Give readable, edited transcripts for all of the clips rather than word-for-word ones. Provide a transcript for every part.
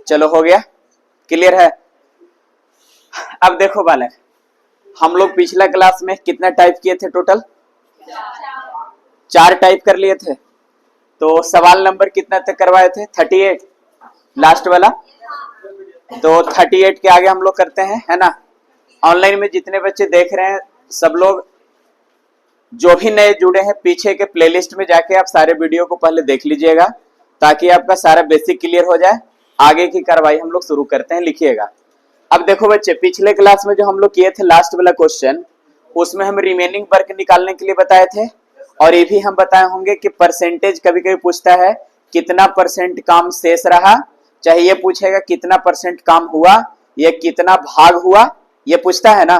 चलो हो गया, क्लियर है। अब देखो बालक, हम लोग पिछला क्लास में कितना टाइप किए थे टोटल? 4 टाइप कर लिए थे। तो सवाल नंबर कितना तक करवाए थे? 38 लास्ट वाला। तो 38 के आगे हम लोग करते हैं, है ना। ऑनलाइन में जितने बच्चे देख रहे हैं सब लोग जो भी नए जुड़े हैं पीछे के प्लेलिस्ट में जाके आप सारे वीडियो को पहले देख लीजिएगा ताकि आपका सारा बेसिक क्लियर हो जाए। आगे की कार्रवाई हम लोग शुरू करते हैं, लिखिएगा। अब देखो बच्चे, पिछले क्लास में जो हम लोग किए थे लास्ट वाला क्वेश्चन, उसमें हम रिमेनिंग वर्क निकालने के लिए बताए थे और ये भी हम बताए होंगे कि परसेंटेज कभी कभी पूछता है कितना परसेंट काम शेष रहा, चाहे ये पूछेगा कितना परसेंट काम हुआ या कितना भाग हुआ, ये पूछता है ना।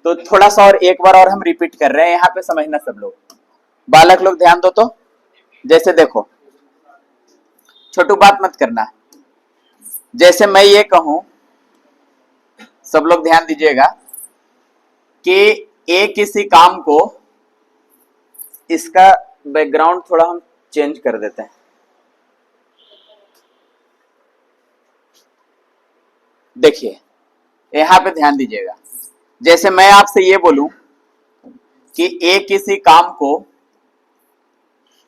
तो थोड़ा सा और एक बार और हम रिपीट कर रहे हैं, यहाँ पे समझना सब लोग। बालक लोग ध्यान दो। तो जैसे देखो, छोटू बात मत करना। जैसे मैं ये कहूं, सब लोग ध्यान दीजिएगा कि एक किसी काम को, इसका बैकग्राउंड थोड़ा हम चेंज कर देते हैं। देखिए यहां पे ध्यान दीजिएगा। जैसे मैं आपसे ये बोलूं कि ए किसी काम को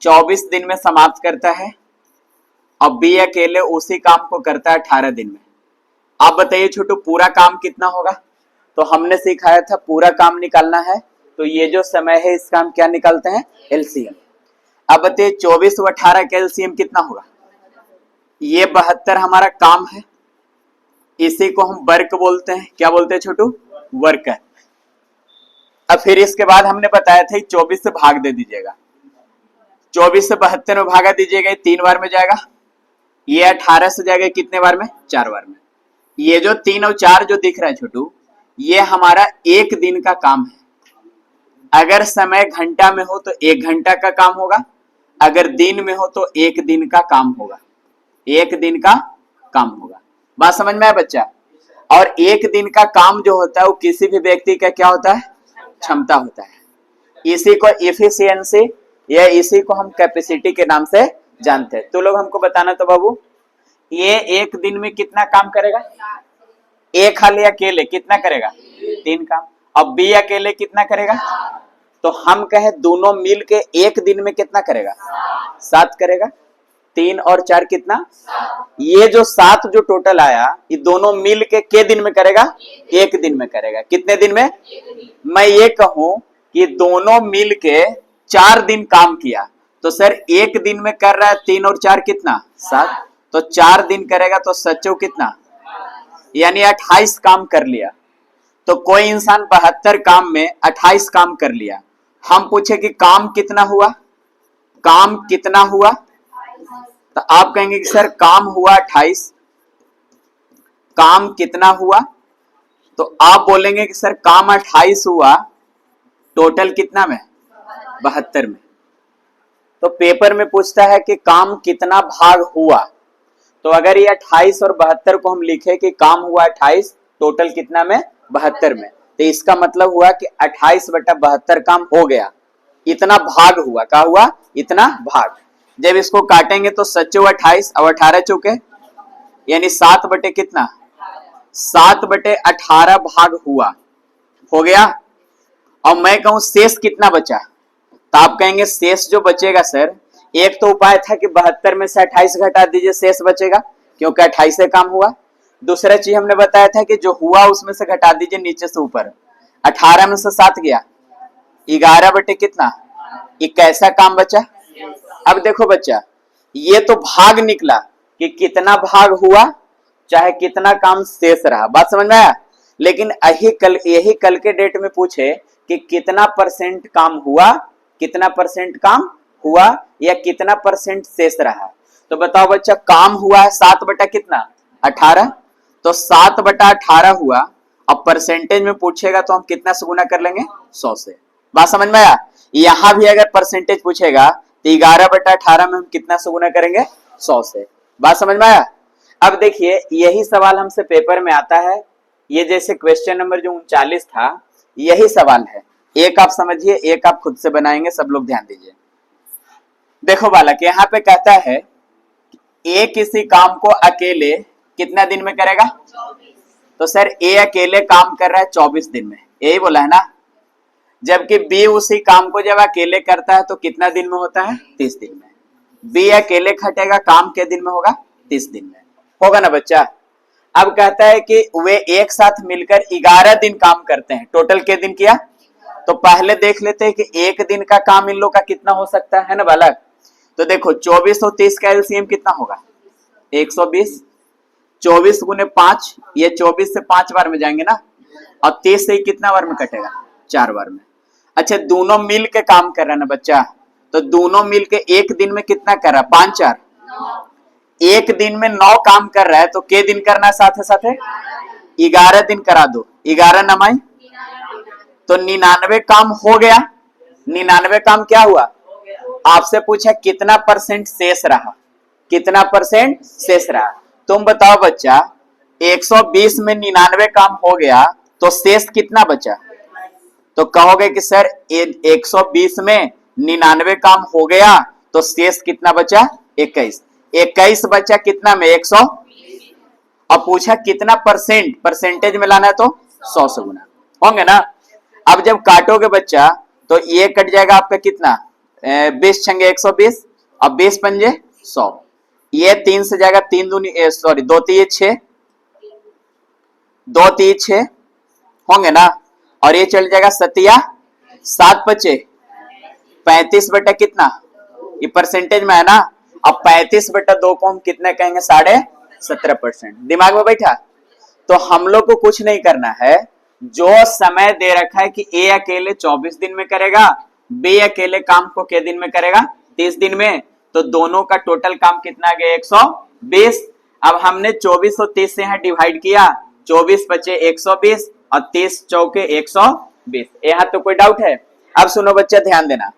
24 दिन में समाप्त करता है और बी अकेले उसी काम को करता है 18 दिन में। आप बताइए छोटू, पूरा काम कितना होगा? तो हमने सिखाया था पूरा काम निकालना है, तो ये जो समय है इसका हम क्या निकालते हैं? एलसीएम। अब बताइए 24 और 18 का एलसीएम कितना होगा? ये 72 हमारा काम है, इसी को हम वर्क बोलते हैं। क्या बोलते हैं छोटू? वर्क है। अब फिर इसके बाद हमने बताया था 24 से भाग दे दीजिएगा, 24 से 72 में भागा दीजिएगा, 3 बार में जाएगा। ये 18 से जाएगा कितने बार में? 4 बार में। ये जो 3 और 4 जो दिख रहा है छोटू, ये हमारा एक दिन का काम है। अगर समय घंटा में हो तो 1 घंटा का काम होगा, अगर दिन में हो तो 1 दिन का काम होगा। 1 दिन का काम होगा। बात समझ में आया बच्चा? और 1 दिन का काम जो होता है वो किसी भी व्यक्ति का क्या होता है? क्षमता होता है। इसी को एफिशिएंसी या इसी को हम कैपेसिटी के नाम से जानते हैं। तो लोग हमको बताना तो बाबू, ये 1 दिन में कितना काम करेगा? ए खाली अकेले कितना करेगा? 3 काम। अब बी अकेले कितना करेगा? तो हम कहे दोनों मिल के 1 दिन में कितना करेगा? 7 करेगा। 3 और 4 कितना? ये जो 7 जो टोटल आया, ये दोनों मिल के दिन में करेगा? 1 दिन में करेगा। कितने दिन में? मैं ये कहूं कि दोनों मिल के 4 दिन काम किया, तो सर 1 दिन में कर रहा है 3 और 4 कितना? 7। तो 4 दिन करेगा तो सच्चो कितना? यानी 28 काम कर लिया। तो कोई इंसान 72 काम में 28 काम कर लिया। हम पूछे कि काम कितना हुआ? काम कितना हुआ? तो आप कहेंगे कि सर काम हुआ 28। काम कितना हुआ? तो आप बोलेंगे कि सर काम 28 हुआ, टोटल कितना में? 72 में। तो पेपर में पूछता है कि काम कितना भाग हुआ। तो अगर ये 28 और 72 को हम लिखे कि काम हुआ 28, टोटल कितना में? 72 में, तो इसका मतलब हुआ कि 28/72 काम हो गया। इतना भाग हुआ। क्या हुआ? इतना भाग। जब इसको काटेंगे तो सच्चो 28 और 18 चौके यानी 7 बटे कितना? 7/18 भाग हुआ। हो गया। और मैं कहूं शेष कितना बचा, तो आप कहेंगे शेष जो बचेगा सर, एक तो उपाय था कि 72 में से 28 घटा दीजिए, शेष बचेगा, क्योंकि 28 से काम हुआ। दूसरा चीज हमने बताया था कि जो हुआ उसमें से घटा दीजिए नीचे से ऊपर। 18 में से 7 गया, 11 बटे कितना? 21 काम बचा। अब देखो बच्चा, ये तो भाग निकला कि कितना भाग हुआ, चाहे कितना काम शेष रहा। बात समझ में आया? लेकिन यही कल के डेट में पूछे कि कितना परसेंट काम हुआ, कितना परसेंट काम हुआ या कितना परसेंट शेष रहा। तो बताओ बच्चा, काम हुआ है 7 बटा कितना? 18। तो 7/18 हुआ। अब परसेंटेज में पूछेगा तो हम कितना से गुना कर लेंगे? 100 से। बात समझ में आया? यहां भी अगर परसेंटेज पूछेगा तो 11/18 में हम कितना से गुना करेंगे? 100 से। बात समझ में आया? अब देखिए, यही सवाल हमसे पेपर में आता है। ये जैसे क्वेश्चन नंबर जो 39 था, यही सवाल है। एक आप समझिए, एक आप खुद से बनाएंगे। सब लोग ध्यान दीजिए। देखो बालक, यहाँ पे कहता है ए किसी काम को अकेले कितना दिन में करेगा? तो सर ए अकेले काम कर रहा है 24 दिन में, यही बोला है ना। जबकि बी उसी काम को जब अकेले करता है तो कितना दिन में होता है? 30 दिन में। बी अकेले खटेगा, काम के दिन में होगा? 30 दिन में होगा ना बच्चा। अब कहता है कि वे एक साथ मिलकर 11 दिन काम करते हैं, टोटल के दिन किया? तो पहले देख लेते हैं कि एक दिन का काम इन लोग का कितना हो सकता है ना बालक। तो देखो 24 और 30 का एलसीएम कितना होगा? 120। 24 गुने 5, ये 24 से 5 बार में जाएंगे ना, और 30 से कितना बार में कटेगा? 4 बार में। अच्छा दोनों मिल के काम कर रहा है ना बच्चा, तो दोनों मिल के एक दिन में कितना कर रहा है? 5 4, एक दिन में 9 काम कर रहा है, तो के दिन करना साथ साथ 11 दिन करा दो, 11 नमाई तो 99 काम हो गया। 99 काम क्या हुआ? आपसे पूछा कितना परसेंट शेष रहा, कितना परसेंट शेष रहा। तुम बताओ बच्चा, 120 में 99 काम हो गया तो शेष कितना बचा? तो कहोगे कि सर 120 में 99 काम हो गया तो शेष कितना बचा? 21। 21 बचा कितना में? 100। अब पूछा कितना परसेंट, परसेंटेज में लाना है तो 100 से गुना होंगे ना। अब जब काटोगे बच्चा तो ये कट जाएगा आपका कितना? 20 छंगे 120 और 20 पंजे 100। ये 3 से जाएगा, 3 दूनी सॉरी 2 3 6, 2 3 6 होंगे ना। और ये चल जाएगा सतिया 7 बचे 35 बटा कितना? ये परसेंटेज में है ना। अब 35 बटा 2 को हम कितना कहेंगे? 17.5%। दिमाग में बैठा? तो हम लोग को कुछ नहीं करना है, जो समय दे रखा है कि ए अकेले 24 दिन में करेगा, बी अकेले काम को के दिन में करेगा? 30 दिन में। तो दोनों का टोटल काम कितना आ गया? 120। अब हमने 24 और 30 से यहाँ डिवाइड किया, 24 बचे 120 और 30 चौके 120। यहाँ तो कोई डाउट है? अब सुनो बच्चा ध्यान देना,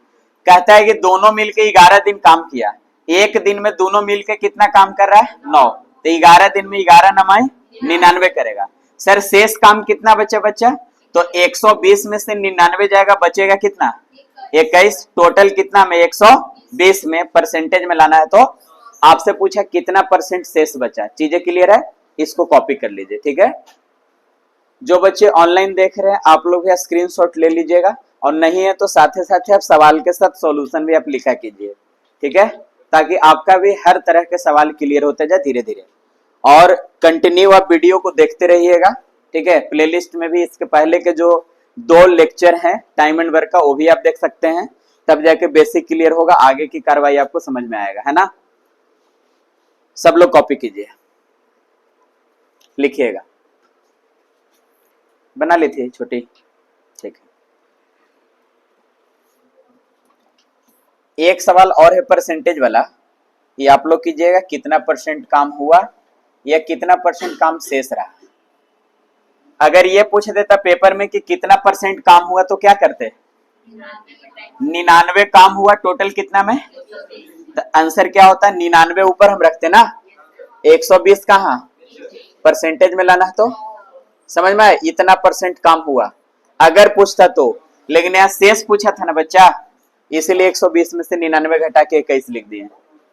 कहता है कि दोनों मिलके 11 दिन काम किया, एक दिन में दोनों मिलके कितना काम कर रहा है? 9। तो 11 दिन में 11 नमाई 99 करेगा। सर शेष काम कितना बचा बच्चा? तो 120 में से 99 जाएगा, बचेगा कितना? 21। टोटल कितना में? 120 में परसेंटेज में लाना है। तो आपसे पूछा कितना परसेंट शेष बचा। चीजें क्लियर है? इसको कॉपी कर लीजिए, ठीक है। जो बच्चे ऑनलाइन देख रहे हैं आप लोग भी स्क्रीनशॉट ले लीजिएगा, और नहीं है तो साथ ही आप सवाल के साथ सॉल्यूशन भी आप लिखा कीजिए, ठीक है, ताकि आपका भी हर तरह के सवाल क्लियर होते जाए धीरे धीरे। और कंटिन्यू आप वीडियो को देखते रहिएगा, ठीक है। प्लेलिस्ट में भी इसके पहले के जो 2 लेक्चर हैं टाइम एंड वर्क का, वो भी आप देख सकते हैं, तब जाके बेसिक क्लियर होगा, आगे की कार्रवाई आपको समझ में आएगा, है ना। सब लोग कॉपी कीजिए, लिखिएगा। बना ली थी छोटी, ठीक है। एक सवाल और है परसेंटेज वाला, ये आप लोग कीजिएगा, कितना परसेंट काम हुआ या कितना परसेंट काम शेष रहा। अगर ये पूछ देता पेपर में कि कितना परसेंट काम हुआ तो क्या करते? 99 काम हुआ, टोटल कितना में? तो आंसर क्या होता है? 99 ऊपर हम रखते ना, 120 कहाँ परसेंटेज में लाना है। तो समझ में आया? इतना परसेंट काम हुआ अगर पूछता तो, लेकिन यहाँ शेष पूछा था ना बच्चा, इसलिए 120 में से 99 घटा के 21 लिख दिए।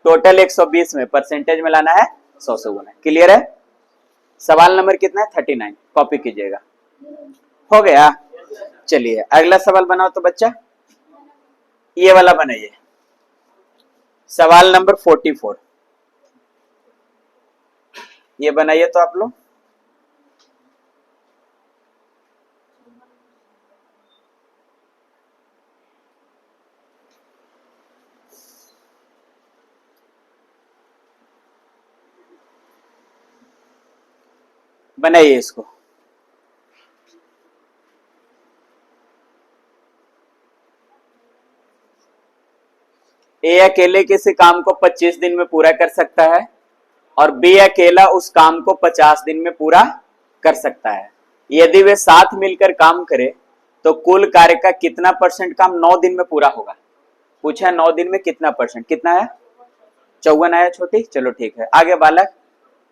टोटल 120 में परसेंटेज में लाना है 100 से गुना। क्लियर है? सवाल नंबर कितना है? 39। कॉपी कीजिएगा। हो गया? चलिए अगला सवाल बनाओ तो बच्चा, ये वाला बनाइए, सवाल नंबर 44। ये बनाइए तो आप लोग। बनाइए इसको। ए अकेले किसी काम को 25 दिन में पूरा कर सकता है और बी अकेला उस काम को 50 दिन में पूरा कर सकता है। यदि वे साथ मिलकर काम करें तो कुल कार्य का कितना परसेंट काम 9 दिन में पूरा होगा। पूछा 9 दिन में कितना परसेंट, कितना है? 54 आया छोटी, चलो ठीक है। आगे बालक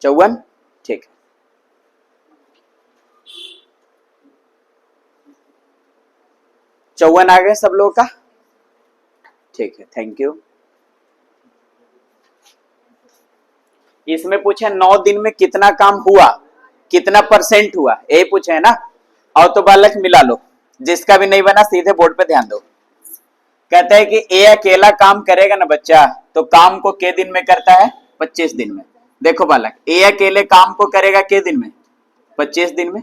54, ठीक है। चौवन आ गए सब लोगों का, ठीक है, थैंक यू। इसमें पूछे 9 दिन में कितना काम हुआ, कितना परसेंट हुआ, यही पूछे है ना। और तो बालक मिला लो, जिसका भी नहीं बना सीधे बोर्ड पे ध्यान दो। कहता है कि ए अकेला काम करेगा ना बच्चा, तो काम को के दिन में करता है, 25 दिन में। देखो बालक, ए अकेले काम को करेगा के दिन में, 25 दिन में।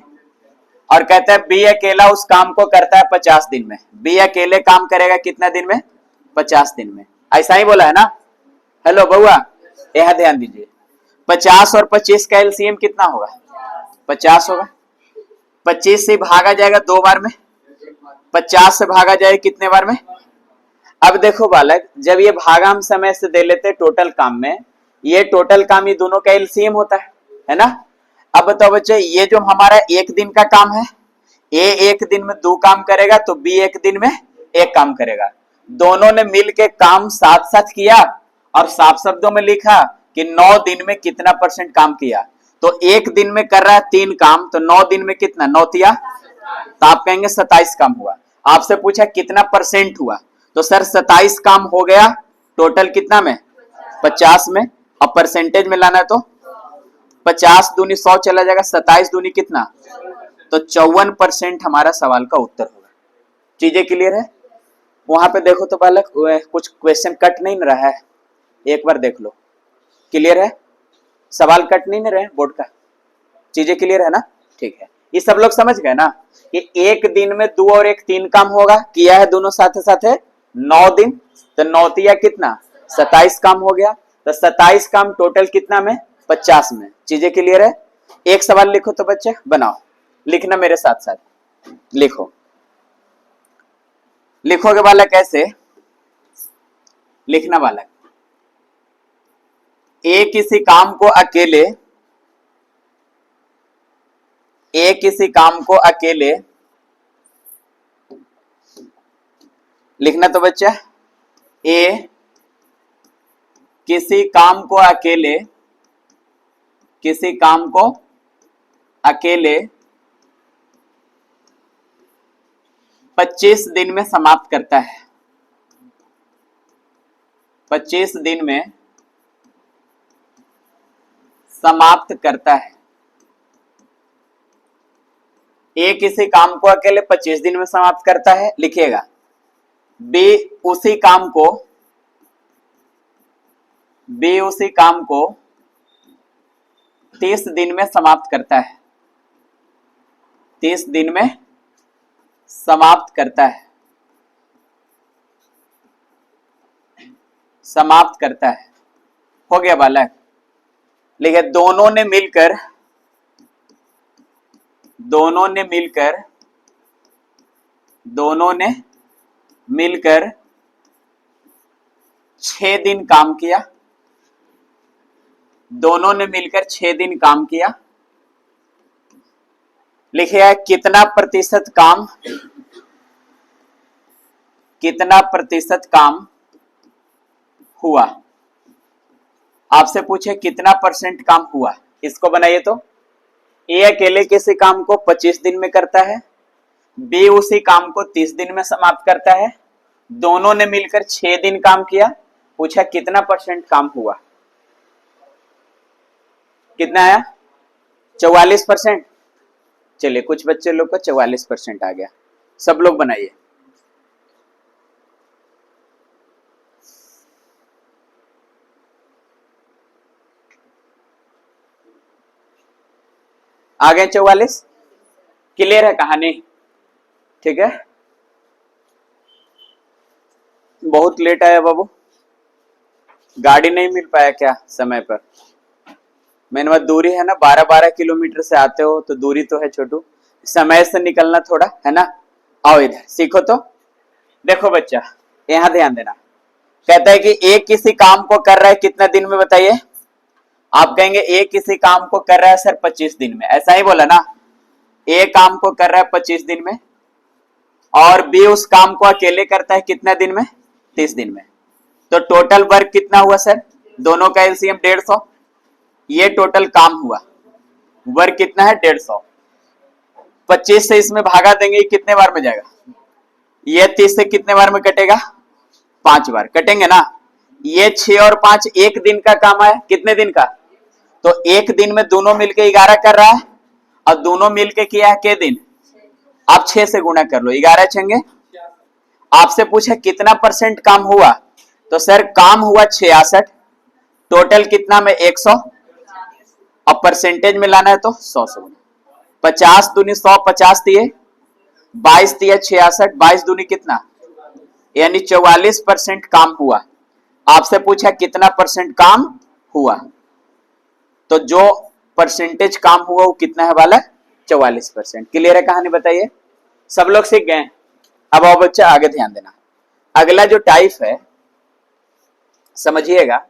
और कहता है बी अकेला उस काम को करता है 50 दिन में। बी अकेले काम करेगा कितना दिन में, 50 दिन में। ऐसा ही बोला है ना। हेलो बउआ, यहाँ ध्यान दीजिए। 50 और 25 का एलसीएम कितना होगा, 50 होगा। 25 से भागा जाएगा 2 बार में, 50 से भागा जाएगा कितने बार में। अब देखो बालक, जब ये भागा हम समय से दे लेते टोटल काम में, ये टोटल काम ये दोनों का एलसीएम होता है ना। अब बताओ बच्चे, ये जो हमारा एक दिन का काम है, ए एक दिन में 2 काम करेगा तो बी एक दिन में 1 काम करेगा। दोनों ने मिलके काम साथ साथ किया और साफ शब्दों में लिखा कि 9 दिन में कितना परसेंट काम किया। तो एक दिन में कर रहा है 3 काम, तो 9 दिन में कितना, 9 तिया, तो आप कहेंगे 27 काम हुआ। आपसे पूछा कितना परसेंट हुआ, तो सर 27 काम हो गया टोटल कितना में, 50 में। अब परसेंटेज में लाना है तो 50 दूनी 100 चला जाएगा, 27 दूनी कितना, तो 54% हमारा सवाल का उत्तर होगा। चीजें क्लियर है। वहां पे देखो तो बालक, कुछ क्वेश्चन कट नहीं रहा है, एक बार देख लो। क्लियर है, सवाल कट नहीं रहे बोर्ड का। चीजें क्लियर है ना, ठीक है। ये सब लोग समझ गए ना कि एक दिन में 2 और 1 3 काम होगा, किया है दोनों साथ साथ है 9 दिन, तो 9 तिया कितना, 27 काम हो गया। तो 27 काम टोटल कितना में, 50 में। चीजें क्लियर है। एक सवाल लिखो तो बच्चे, बनाओ, लिखना मेरे साथ साथ लिखो। लिखोगे बालक, कैसे लिखना बालक, ए किसी काम को अकेले, ए किसी काम को अकेले, लिखना तो बच्चा, ए किसी काम को अकेले, किसी काम को अकेले 25 दिन में समाप्त करता है, 25 दिन में समाप्त करता है। ए किसी काम को अकेले 25 दिन में समाप्त करता है, लिखिएगा। बी उसी काम को, बी उसी काम को 30 दिन में समाप्त करता है, 30 दिन में समाप्त करता है, समाप्त करता है। हो गया बालक। लिखे दोनों ने मिलकर, दोनों ने मिलकर, दोनों ने मिलकर 6 दिन काम किया, दोनों ने मिलकर 6 दिन काम किया। लिखिए कितना प्रतिशत काम, कितना प्रतिशत काम हुआ। आपसे पूछे कितना परसेंट काम हुआ, इसको बनाइए तो। ए अकेले किसी काम को 25 दिन में करता है, बी उसी काम को 30 दिन में समाप्त करता है, दोनों ने मिलकर 6 दिन काम किया। पूछा कितना परसेंट काम हुआ, कितना आया, 44%। चलिए कुछ बच्चे लोग का 44% आ गया। सब लोग बनाइए। आ गए 44। क्लियर है कहानी, ठीक है। बहुत लेट आया बाबू, गाड़ी नहीं मिल पाया क्या समय पर। मैंने बात दूरी है ना, 12-12 किलोमीटर से आते हो तो दूरी तो है छोटू, समय से निकलना थोड़ा है ना। आओ इधर सीखो तो। देखो बच्चा, यहां ध्यान देना। कहता है कि एक किसी काम को कर रहा है कितना दिन में, बताइए। आप कहेंगे एक किसी काम को कर रहा है सर 25 दिन में, ऐसा ही बोला ना। ए काम को कर रहा है 25 दिन में, और बी उस काम को अकेले करता है कितना दिन में, 30 दिन में। तो टोटल वर्क कितना हुआ सर, दोनों का एलसीएम 150। ये टोटल काम हुआ, वर्क कितना है 150। 25 से इसमें भागा देंगे, कितने बार में जाएगा, ये 30 से कितने बार में कटेगा, 5 बार कटेंगे ना। ये 6 और 5 एक दिन का काम है, कितने दिन का, तो एक दिन में दोनों मिलके 11 कर रहा है और दोनों मिलके किया है के दिन। आप 6 से गुणा कर लो, 11 छंगे। आपसे पूछा कितना परसेंट काम हुआ, तो सर काम हुआ 66, टोटल कितना में 100 और परसेंटेज में लाना है तो 100 से गुना। 50 दूनी 100, 50 दिए 22 दिया 66, 22 दूनी कितना, यानी 44% काम हुआ। आपसे पूछा कितना परसेंट काम हुआ, तो जो परसेंटेज काम हुआ वो कितना है वाला 44%। क्लियर है कहानी, बताइए सब लोग सीख गए। अब आओ बच्चा आगे ध्यान देना। अगला जो टाइप है समझिएगा,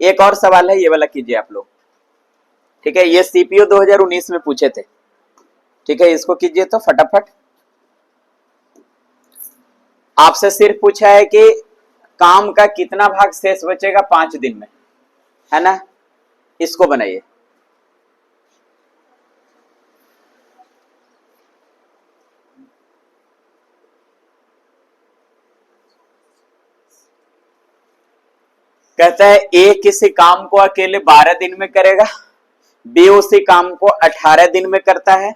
एक और सवाल है, ये वाला कीजिए आप लोग, ठीक है। ये सीपीओ 2019 में पूछे थे, ठीक है, इसको कीजिए तो फटाफट। आपसे सिर्फ पूछा है कि काम का कितना भाग शेष बचेगा 5 दिन में, है ना। इसको बनाइए। कहता है ए किसी काम को अकेले 12 दिन में करेगा, बी उसी काम को 18 दिन में करता है।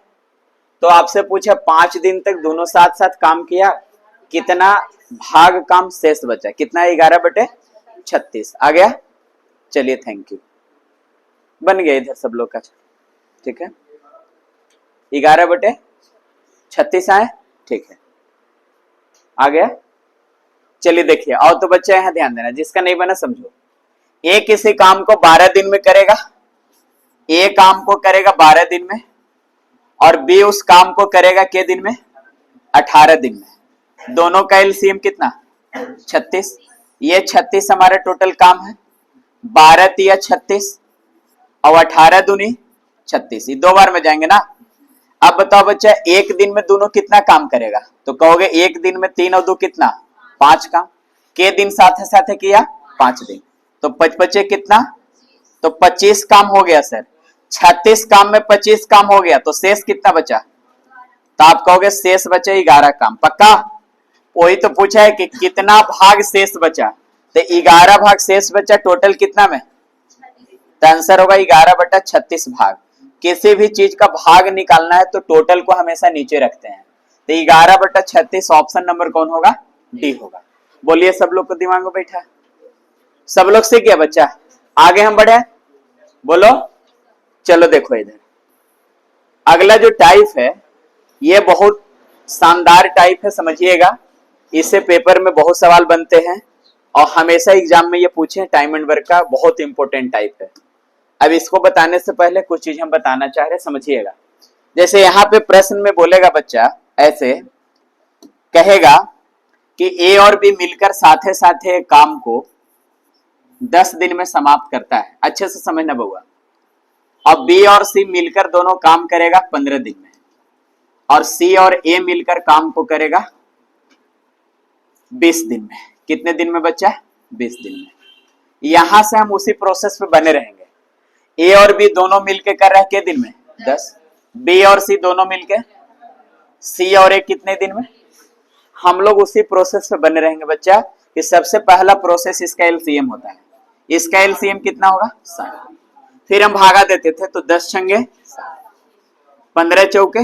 तो आपसे पूछा 5 दिन तक दोनों साथ साथ काम किया, कितना भाग काम शेष बचा, कितना 11/36 आ गया। चलिए थैंक यू, बन गया इधर सब लोग का, ठीक है। 11/36 आए, ठीक है, आ गया। चलिए देखिए, और तो बच्चा यहां ध्यान देना, जिसका नहीं बना समझो। ए किसी काम को 12 दिन में करेगा, ए काम को करेगा 12 दिन में, और बी उस काम को करेगा के दिन में 18 दिन में। दोनों का एलसीएम कितना 36, ये 36 हमारा टोटल काम है। 12 तिया 36 और 18 दूनी 36, ये 2 बार में जाएंगे ना। अब बताओ बच्चा एक दिन में दोनों कितना काम करेगा, तो कहोगे एक दिन में 3 और 2 कितना 5 काम, के दिन साथ साथ किया 5 दिन, तो 5 कितना, तो 25 काम हो गया सर। 36 काम में 25 काम हो गया, तो शेष कितना बचा, तो आप कहोगे शेष बचा 11 काम। पक्का, वही तो पूछा है कि कितना भाग शेष बचा, तो 11 भाग शेष बचा, टोटल कितना में, तो आंसर होगा 11/36 भाग। किसी भी चीज का भाग निकालना है तो टोटल को हमेशा नीचे रखते हैं, तो 11/36 ऑप्शन नंबर कौन होगा, डी होगा। बोलिए सब लोग को दिमाग में बैठा, सब लोग सीख गया बच्चा। आगे हम बढ़े, बोलो। चलो देखो इधर अगला जो टाइप है, ये बहुत शानदार टाइप है, समझिएगा। इससे पेपर में बहुत सवाल बनते हैं और हमेशा एग्जाम में ये पूछे, टाइम एंड वर्क का बहुत इंपॉर्टेंट टाइप है। अब इसको बताने से पहले कुछ चीज हम बताना चाह रहे, समझिएगा। जैसे यहाँ पे प्रश्न में बोलेगा बच्चा, ऐसे कहेगा कि ए और बी मिलकर साथे साथे काम को 10 दिन में समाप्त करता है। अच्छे से समझना बउआ। अब बी और सी मिलकर दोनों काम करेगा 15 दिन में, और सी और ए मिलकर काम को करेगा 20 दिन में। कितने दिन में बच्चा, 20 दिन में। यहां से हम उसी प्रोसेस पे बने रहेंगे। ए और बी दोनों मिलके कर रहे हैं के दिन में 10, बी और सी दोनों मिलके, सी और ए कितने दिन में। हम लोग उसी प्रोसेस पे बने रहेंगे बच्चा कि सबसे पहला प्रोसेस इसका एलसीएम होता है। इसका एलसीएम कितना होगा 7, फिर हम भागा देते थे, तो 10 छंगे 15 चौके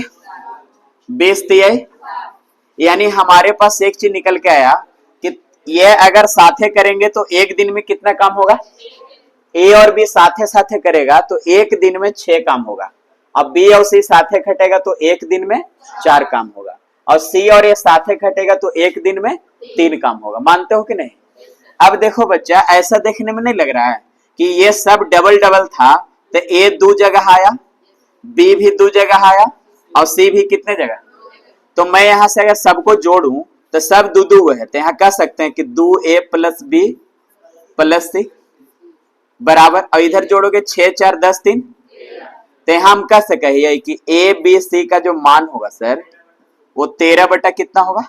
20 तिहाई, यानी हमारे पास एक चीज निकल के आया कि ये अगर साथे करेंगे तो एक दिन में कितना काम होगा, ए और बी साथे साथे करेगा तो एक दिन में 6 काम होगा। अब बी और सी साथे खटेगा तो एक दिन में 4 काम होगा, और सी और ए साथे खटेगा तो एक दिन में 3 काम होगा। मानते हो कि नहीं। अब देखो बच्चा, ऐसा देखने में नहीं लग रहा है कि ये सब डबल डबल था, तो ए 2 जगह आया, बी भी 2 जगह आया, और सी भी कितने जगह। तो मैं यहां से अगर सबको जोड़ूं तो सब 2 है, तो यहां कह सकते हैं कि 2a + b + c बराबर, और इधर जोड़ोगे 6 4 10 3, तो यहां हम कह सके कि ए बी सी का जो मान होगा सर वो 13 बटा कितना होगा,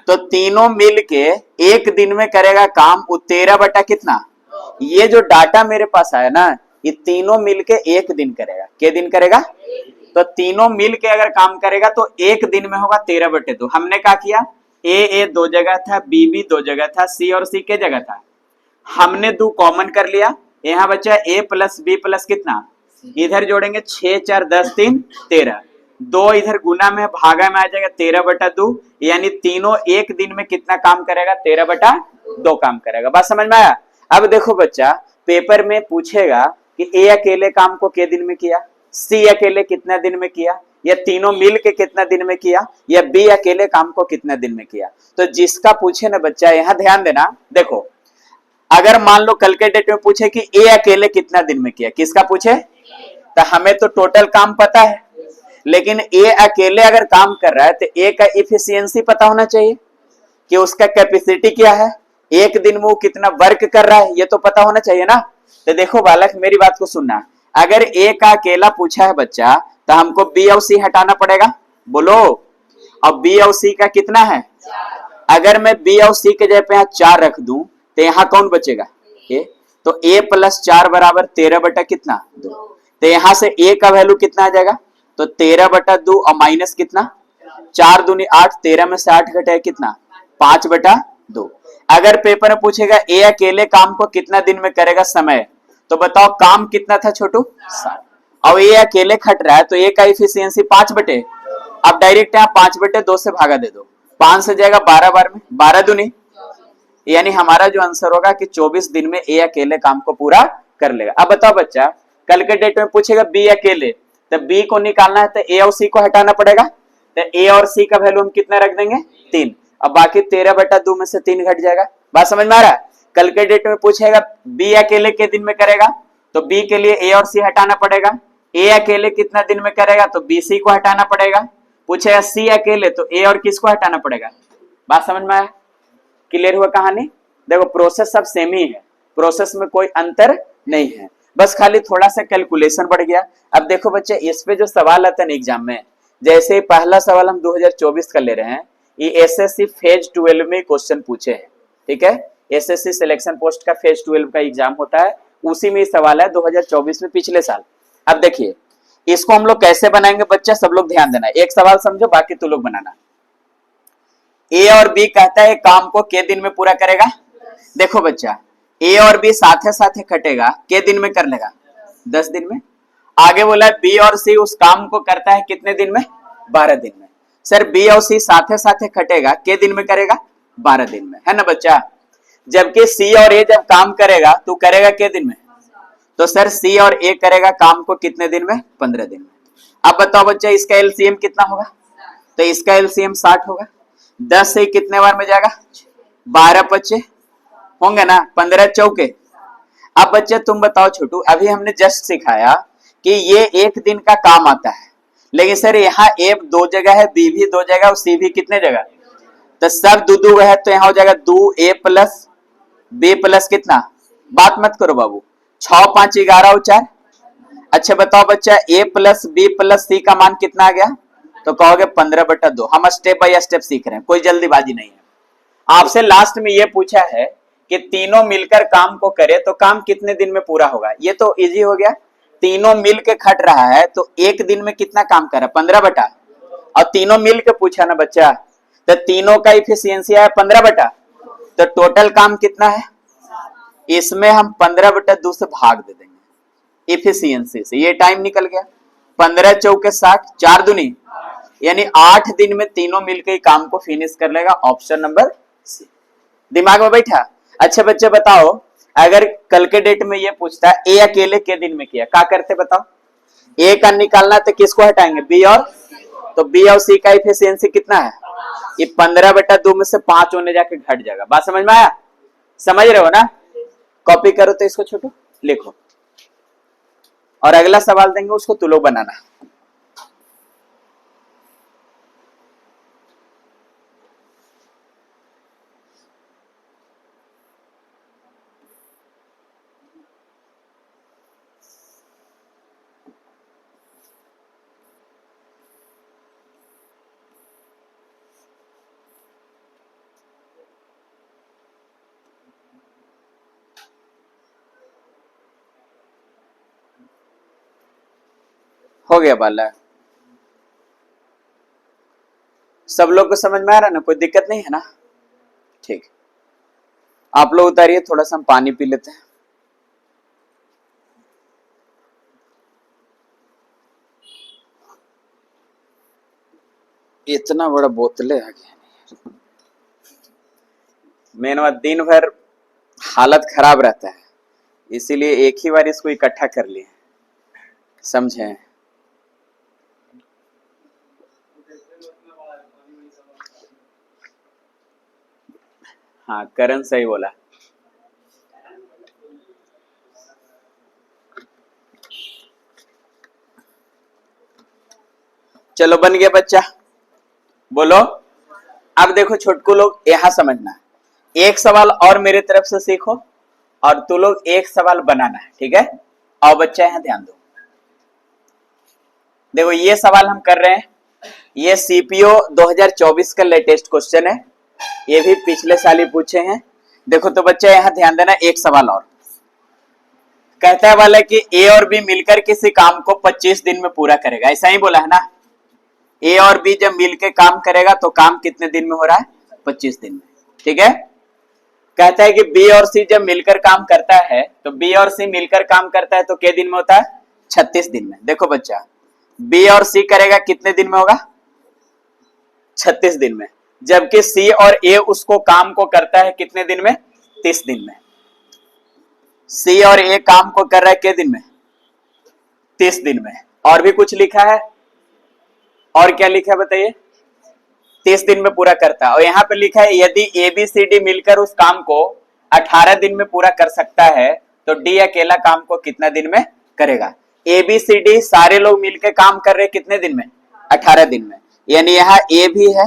तो तीनों मिलके एक दिन में करेगा काम, वो 13 बटा कितना। ये जो डाटा मेरे पास आया ना, ये तीनों मिलके एक दिन करेगा, के दिन करेगा, तो तीनों मिलके अगर काम करेगा तो एक दिन में होगा 13/2। हमने क्या किया, ए 2 जगह था, बी 2 जगह था, सी और सी के जगह था, हमने 2 कॉमन कर लिया, यहाँ बच्चा a प्लस बी प्लस कितना, इधर जोड़ेंगे 6 4 10 3 13, दो इधर गुना में भागा में आ जाएगा 13/2, यानी तीनों एक दिन में कितना काम करेगा, 13/2 काम करेगा। बात समझ में आया। अब देखो बच्चा, पेपर में पूछेगा कि ए अकेले काम को के दिन में किया, सी अकेले कितना दिन में किया, या तीनों मिल के कितना दिन में किया, या बी अकेले काम को कितना दिन में किया। तो जिसका पूछे ना बच्चा, यहां ध्यान देना। देखो अगर मान लो कल के डेट में पूछे कि ए अकेले कितना दिन में किया, किसका पूछे, तो हमें तो टोटल काम पता है, लेकिन ए अकेले अगर काम कर रहा है तो ए का इफिशियंसी पता होना चाहिए कि उसका कैपेसिटी क्या है, एक दिन में वो कितना वर्क कर रहा है, ये तो पता होना चाहिए ना। तो देखो बालक मेरी बात को सुनना, अगर ए का अकेला पूछा है बच्चा तो हमको बी और सी हटाना पड़ेगा, बोलो। अब बी और सी का कितना है, अगर मैं बी और सी के जगह पे यहाँ 4 रख दूं तो यहाँ कौन बचेगा, ए। तो a प्लस 4 बराबर 13 कितना 2, तो यहां से a का वैल्यू कितना आ जाएगा, तो 13/2 और माइनस कितना 4 दूनी 8, 13 में से 8 घटे कितना 5/2। अगर पेपर में पूछेगा ए अकेले काम को कितना दिन में करेगा समय, तो बताओ काम कितना था छोटू 7, और ए अकेले खट रहा है तो ए का इफिशियंसी 5/, अब डायरेक्ट यहाँ 5/2 से भागा दे दो, 5 से जाएगा 12 बार में 12 दूनी, यानी हमारा जो आंसर होगा कि 24 दिन में ए अकेले काम को पूरा कर लेगा। अब बताओ बच्चा, कल के डेट में पूछेगा बी अकेले, तो बी को निकालना है तो ए और सी को हटाना पड़ेगा, तो ए और सी का वैल्यू हम कितना रख देंगे 3, अब बाकी 13/2 में से 3 घट जाएगा। बात समझ में आ रहा है। कल के डेट में पूछेगा बी अकेले के दिन में करेगा, तो बी के लिए ए और सी हटाना पड़ेगा, ए अकेले कितना दिन में करेगा तो बी सी को हटाना पड़ेगा, पूछेगा सी अकेले तो ए और किसको हटाना पड़ेगा। बात समझ में आया, क्लियर हुआ कहानी। देखो प्रोसेस सब सेम ही है, प्रोसेस में कोई अंतर नहीं है, बस खाली थोड़ा सा कैलकुलेशन बढ़ गया। अब देखो बच्चे, इस पे जो सवाल आता है ना एग्जाम में, जैसे पहला सवाल हम 2024 का ले रहे हैं, ये एसएससी फेज 12 में क्वेश्चन पूछे हैं, ठीक है। एसएससी सिलेक्शन पोस्ट का फेज 12 का एग्जाम होता है, उसी में सवाल है 2024 में पिछले साल। अब देखिए इसको हम लोग कैसे बनाएंगे बच्चा, सब लोग ध्यान देना, एक सवाल समझो बाकी तू लोग बनाना। ए और बी कहता है काम को के दिन में पूरा करेगा। देखो बच्चा, ए और बी साथे साथे खटेगा, के दिन में कर लेगा 10 दिन में। आगे बोला बी और सी उस काम को करता है कितने दिन में, 12 दिन में। सर बी और सी साथे साथे खटेगा, के दिन में करेगा 12 दिन में, है ना बच्चा। जबकि सी और ए जब काम करेगा तो करेगा के दिन में, तो सर सी और ए करेगा काम को कितने दिन में, 15 दिन में। अब बताओ बच्चा इसका एलसीएम कितना होगा, तो इसका एलसीएम 60 होगा, 10 से कितने बार में जाएगा 12 बच्चे होंगे ना, 15 चौके। अब बच्चे तुम बताओ छोटू, अभी हमने जस्ट सिखाया कि ये एक दिन का काम आता है, लेकिन सर यहाँ ए 2 जगह है, बी भी 2 जगह और सी भी कितने जगह, तो सब दो है, तो यहाँ हो जाएगा 2 ए प्लस बी प्लस कितना, बात मत करो बाबू, 6 5 11 और 4। अच्छा बताओ बच्चा, ए प्लस बी प्लस सी का मान कितना आ गया, तो कहोगे 15/2। हम स्टेप बाय स्टेप सीख रहे हैं, कोई जल्दीबाजी नहीं है। आपसे लास्ट में ये पूछा है कि तीनों मिलकर काम को करे तो काम कितने दिन में पूरा होगा, ये तो इजी हो गया। तीनों मिल के खट रहा है तो एक दिन में कितना काम कर रहा है 15/, और तीनों मिल के पूछा ना बच्चा, तो तीनों का इफिशियंसी है 15/, तो टोटल काम कितना है, इसमें हम 15/2 से भाग दे देंगे इफिशियंसी से, ये टाइम निकल गया। 15 चौके 60, 4 दूनी, यानी 8 दिन में तीनों मिलकर काम को फिनिश कर लेगा। ऑप्शन नंबर सी दिमाग में बैठा। अच्छा बच्चे बताओ, अगर कल के डेट में ये पूछता ए अकेले के दिन में किया, क्या करते बताओ, ए का निकालना तो किसको हटाएंगे, बी और, तो बी और सी का इफिशियंसी कितना है, ये 15/2 में से 5 होने जाके घट जाएगा। बात समझ में आया, समझ रहे हो ना। कॉपी करो तो इसको छोटू लिखो, और अगला सवाल देंगे उसको तू लोग बनाना। हो गया बाला, सब लोग को समझ में आ रहा है ना, कोई दिक्कत नहीं है ना, ठीक। आप लोग उतारिए, थोड़ा सा हम पानी पी लेते हैं। इतना बड़ा बोतले आ गया। मेन बात दिन भर हालत खराब रहता है, इसीलिए एक ही बार इसको इकट्ठा कर लिए, समझे। हाँ करण सही बोला। चलो बन गया बच्चा, बोलो। अब देखो छोटकू लोग यहां समझना, एक सवाल और मेरे तरफ से सीखो और तू लोग एक सवाल बनाना है, ठीक है। आओ बच्चा यहां ध्यान दो। देखो ये सवाल हम कर रहे हैं, ये सीपीओ 2024 का लेटेस्ट क्वेश्चन है, ये भी पिछले साल ही पूछे हैं। देखो तो बच्चा यहां ध्यान देना, एक सवाल और कहता है वाला कि ए और बी मिलकर किसी काम को 25 दिन में पूरा करेगा, ऐसा ही बोला है ना। ए और बी जब मिलकर काम करेगा तो काम कितने दिन में हो रहा है, 25 दिन में, ठीक है। कहता है कि बी और सी जब मिलकर काम करता है, तो बी और सी मिलकर काम करता है तो कितने दिन में होता है, 36 दिन में। देखो बच्चा, बी और सी करेगा कितने दिन में होगा, 36 दिन में, जबकि सी और ए उसको काम को करता है कितने दिन में, 30 दिन में। सी और ए काम को कर रहा है कितने दिन में, 30 दिन में। और भी कुछ लिखा है, और क्या लिखा है बताइए, 30 दिन में पूरा करता है। और यहाँ पे लिखा है यदि ए बी सी डी मिलकर उस काम को 18 दिन में पूरा कर सकता है तो डी अकेला काम को कितना दिन में करेगा। ए बी सी डी सारे लोग मिलकर काम कर रहे कितने दिन में, 18 दिन में। यानी यहाँ ए भी है,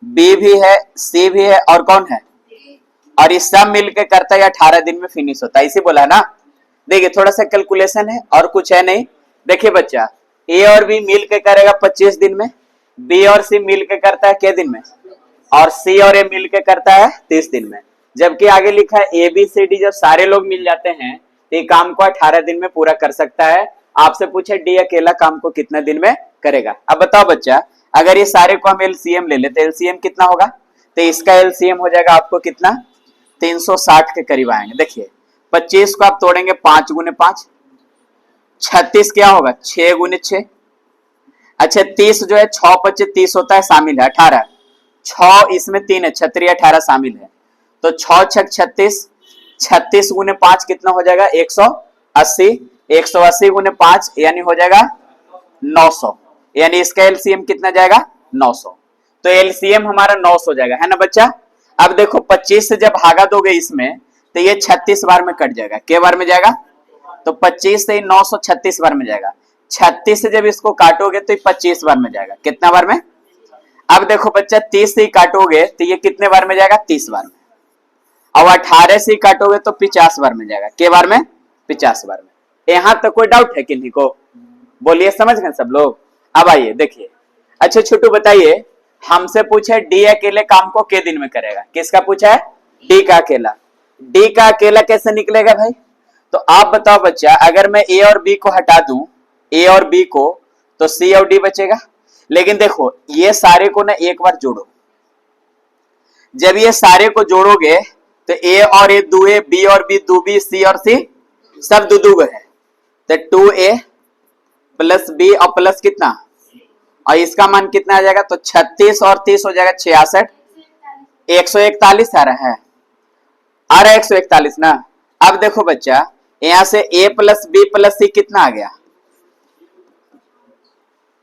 बी भी है, सी भी है, और कौन है, और ये सब मिलकर करता है 18 दिन में फिनिश होता है, इसी बोला ना। देखिए थोड़ा सा कैलकुलेशन है और कुछ है नहीं। देखिए बच्चा, ए और बी मिलकर करेगा 25 दिन में, बी और सी मिलकर करता है कितने दिन में, और सी और ए मिलकर करता है 30 दिन में। जबकि आगे लिखा है ए बी सी डी जब सारे लोग मिल जाते हैं तो ये काम को 18 दिन में पूरा कर सकता है। आपसे पूछे डी अकेला काम को कितना दिन में करेगा। अब बताओ बच्चा, अगर ये सारे को हम एलसीएम ले लेते, एलसीएम कितना होगा, तो इसका एलसीएम हो जाएगा आपको कितना, 360 के करीब आएंगे। देखिए 25 को आप तोड़ेंगे 5 गुने 5, 36 क्या होगा 6 गुने 6। अच्छा 30 जो है 6 25 30 होता है, शामिल है 18, 6 इसमें 3 है 36 18 शामिल है, तो 6 6 36, 36 गुने 5 कितना हो जाएगा 180, 180 गुने 5 यानी हो जाएगा 900, यानी इसका एलसीएम कितना जाएगा 900। तो एलसीएम हमारा 900 जाएगा, है ना बच्चा। अब देखो 25 से जब भागा दोगे इसमें तो ये 36 बार में कट जाएगा, के बार में जाएगा, तो 25 से 900 36 बार में जाएगा। 36 से जब इसको काटोगे तो 25 बार में जाएगा, कितना बार में। अब देखो बच्चा 30 से ही काटोगे तो ये कितने बार में जाएगा, 30 बार में। अब 18 से ही काटोगे तो 50 बार में जाएगा, के बार में 50 बार में। यहां तक कोई डाउट है किन्हीं को, बोलिए, समझ गए सब लोग। अब आइए देखिए, अच्छा छोटू बताइए, हमसे पूछे डी अकेले काम को के दिन में करेगा, किसका पूछा है, डी का अकेला। डी का अकेला कैसे निकलेगा भाई, तो आप बताओ बच्चा, अगर मैं ए और बी को हटा दूं, ए और बी को, तो सी और डी बचेगा। लेकिन देखो ये सारे को ना एक बार जोड़ो, जब ये सारे को जोड़ोगे तो ए और ए दुए, बी और बी दूबी, सी और सी सब दुदुग है, तो 2a प्लस बी और प्लस कितना, और इसका मान कितना आ जाएगा, तो 36 और 30 हो जाएगा 66, 141 आ रहा है, 141 ना। अब देखो बच्चा, यहां से a प्लस बी प्लस सी कितना आ गया,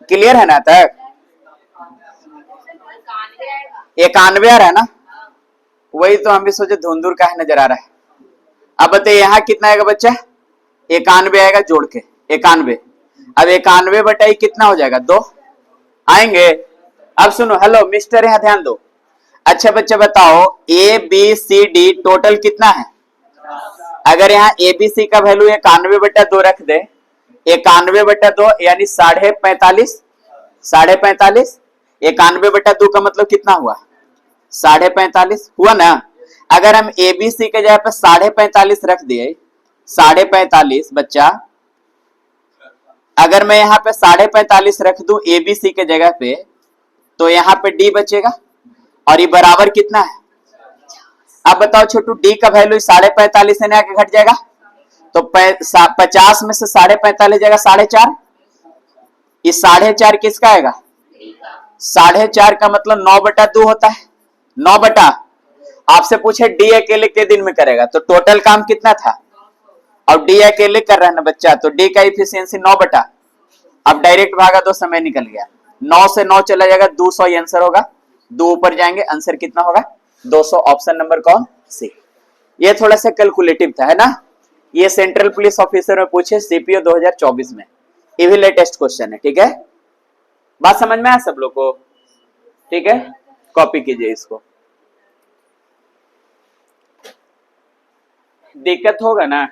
क्लियर है ना तक, 91 आ रहा है ना। वही तो हम भी सोचे धुंधुर का है नजर आ रहा है। अब बताइए यहाँ कितना आएगा बच्चा, 91 आएगा जोड़ के 91। अब 91 बटाई कितना हो जाएगा 2 आएंगे। अब सुनो, हेलो मिस्टर, यहाँ ध्यान दो। अच्छा बच्चा बताओ, A B C D total कितना है, अगर यहाँ ए बी सी का वैल्यू 91 बटा 2 रख दे, 91 बटा 2 यानी 45.5, 45.5, 91 बटा 2 का मतलब कितना हुआ 45.5 हुआ ना। अगर हम ए बी सी के जगह पे 45.5 रख दिए, 45.5 बच्चा, अगर मैं यहाँ पे 45.5 रख दूं ए बी सी के जगह पे, तो यहाँ पे डी बचेगा, और ये बराबर कितना है। अब बताओ छोटू, डी का वैल्यू 45.5 से आके घट जाएगा, तो 50 में से 45.5 जाएगा 4.5, ये 4.5 किसका आएगा, 4.5 का मतलब 9/2 होता है। 9 आपसे पूछे डी अकेले के दिन में करेगा तो टोटल काम कितना था, अब डी अकेले कर रहा है ना बच्चा, तो डी का इफिशियंसी 9। अब डायरेक्ट भागा तो समय निकल गया, 9 से 9 चला जाएगा, 200 ये आंसर होगा। 2 ऊपर जाएंगे, आंसर कितना होगा 200। ऑप्शन नंबर कौन सी। ये थोड़ा सा कैलकुलेटिव था, है ना। ये सेंट्रल पुलिस ऑफिसर में पूछे सीपीओ 2024 में, ये भी लेटेस्ट क्वेश्चन है। ठीक है, बात समझ में आया सब लोग को। ठीक है, कॉपी कीजिए इसको। दिक्कत होगा ना,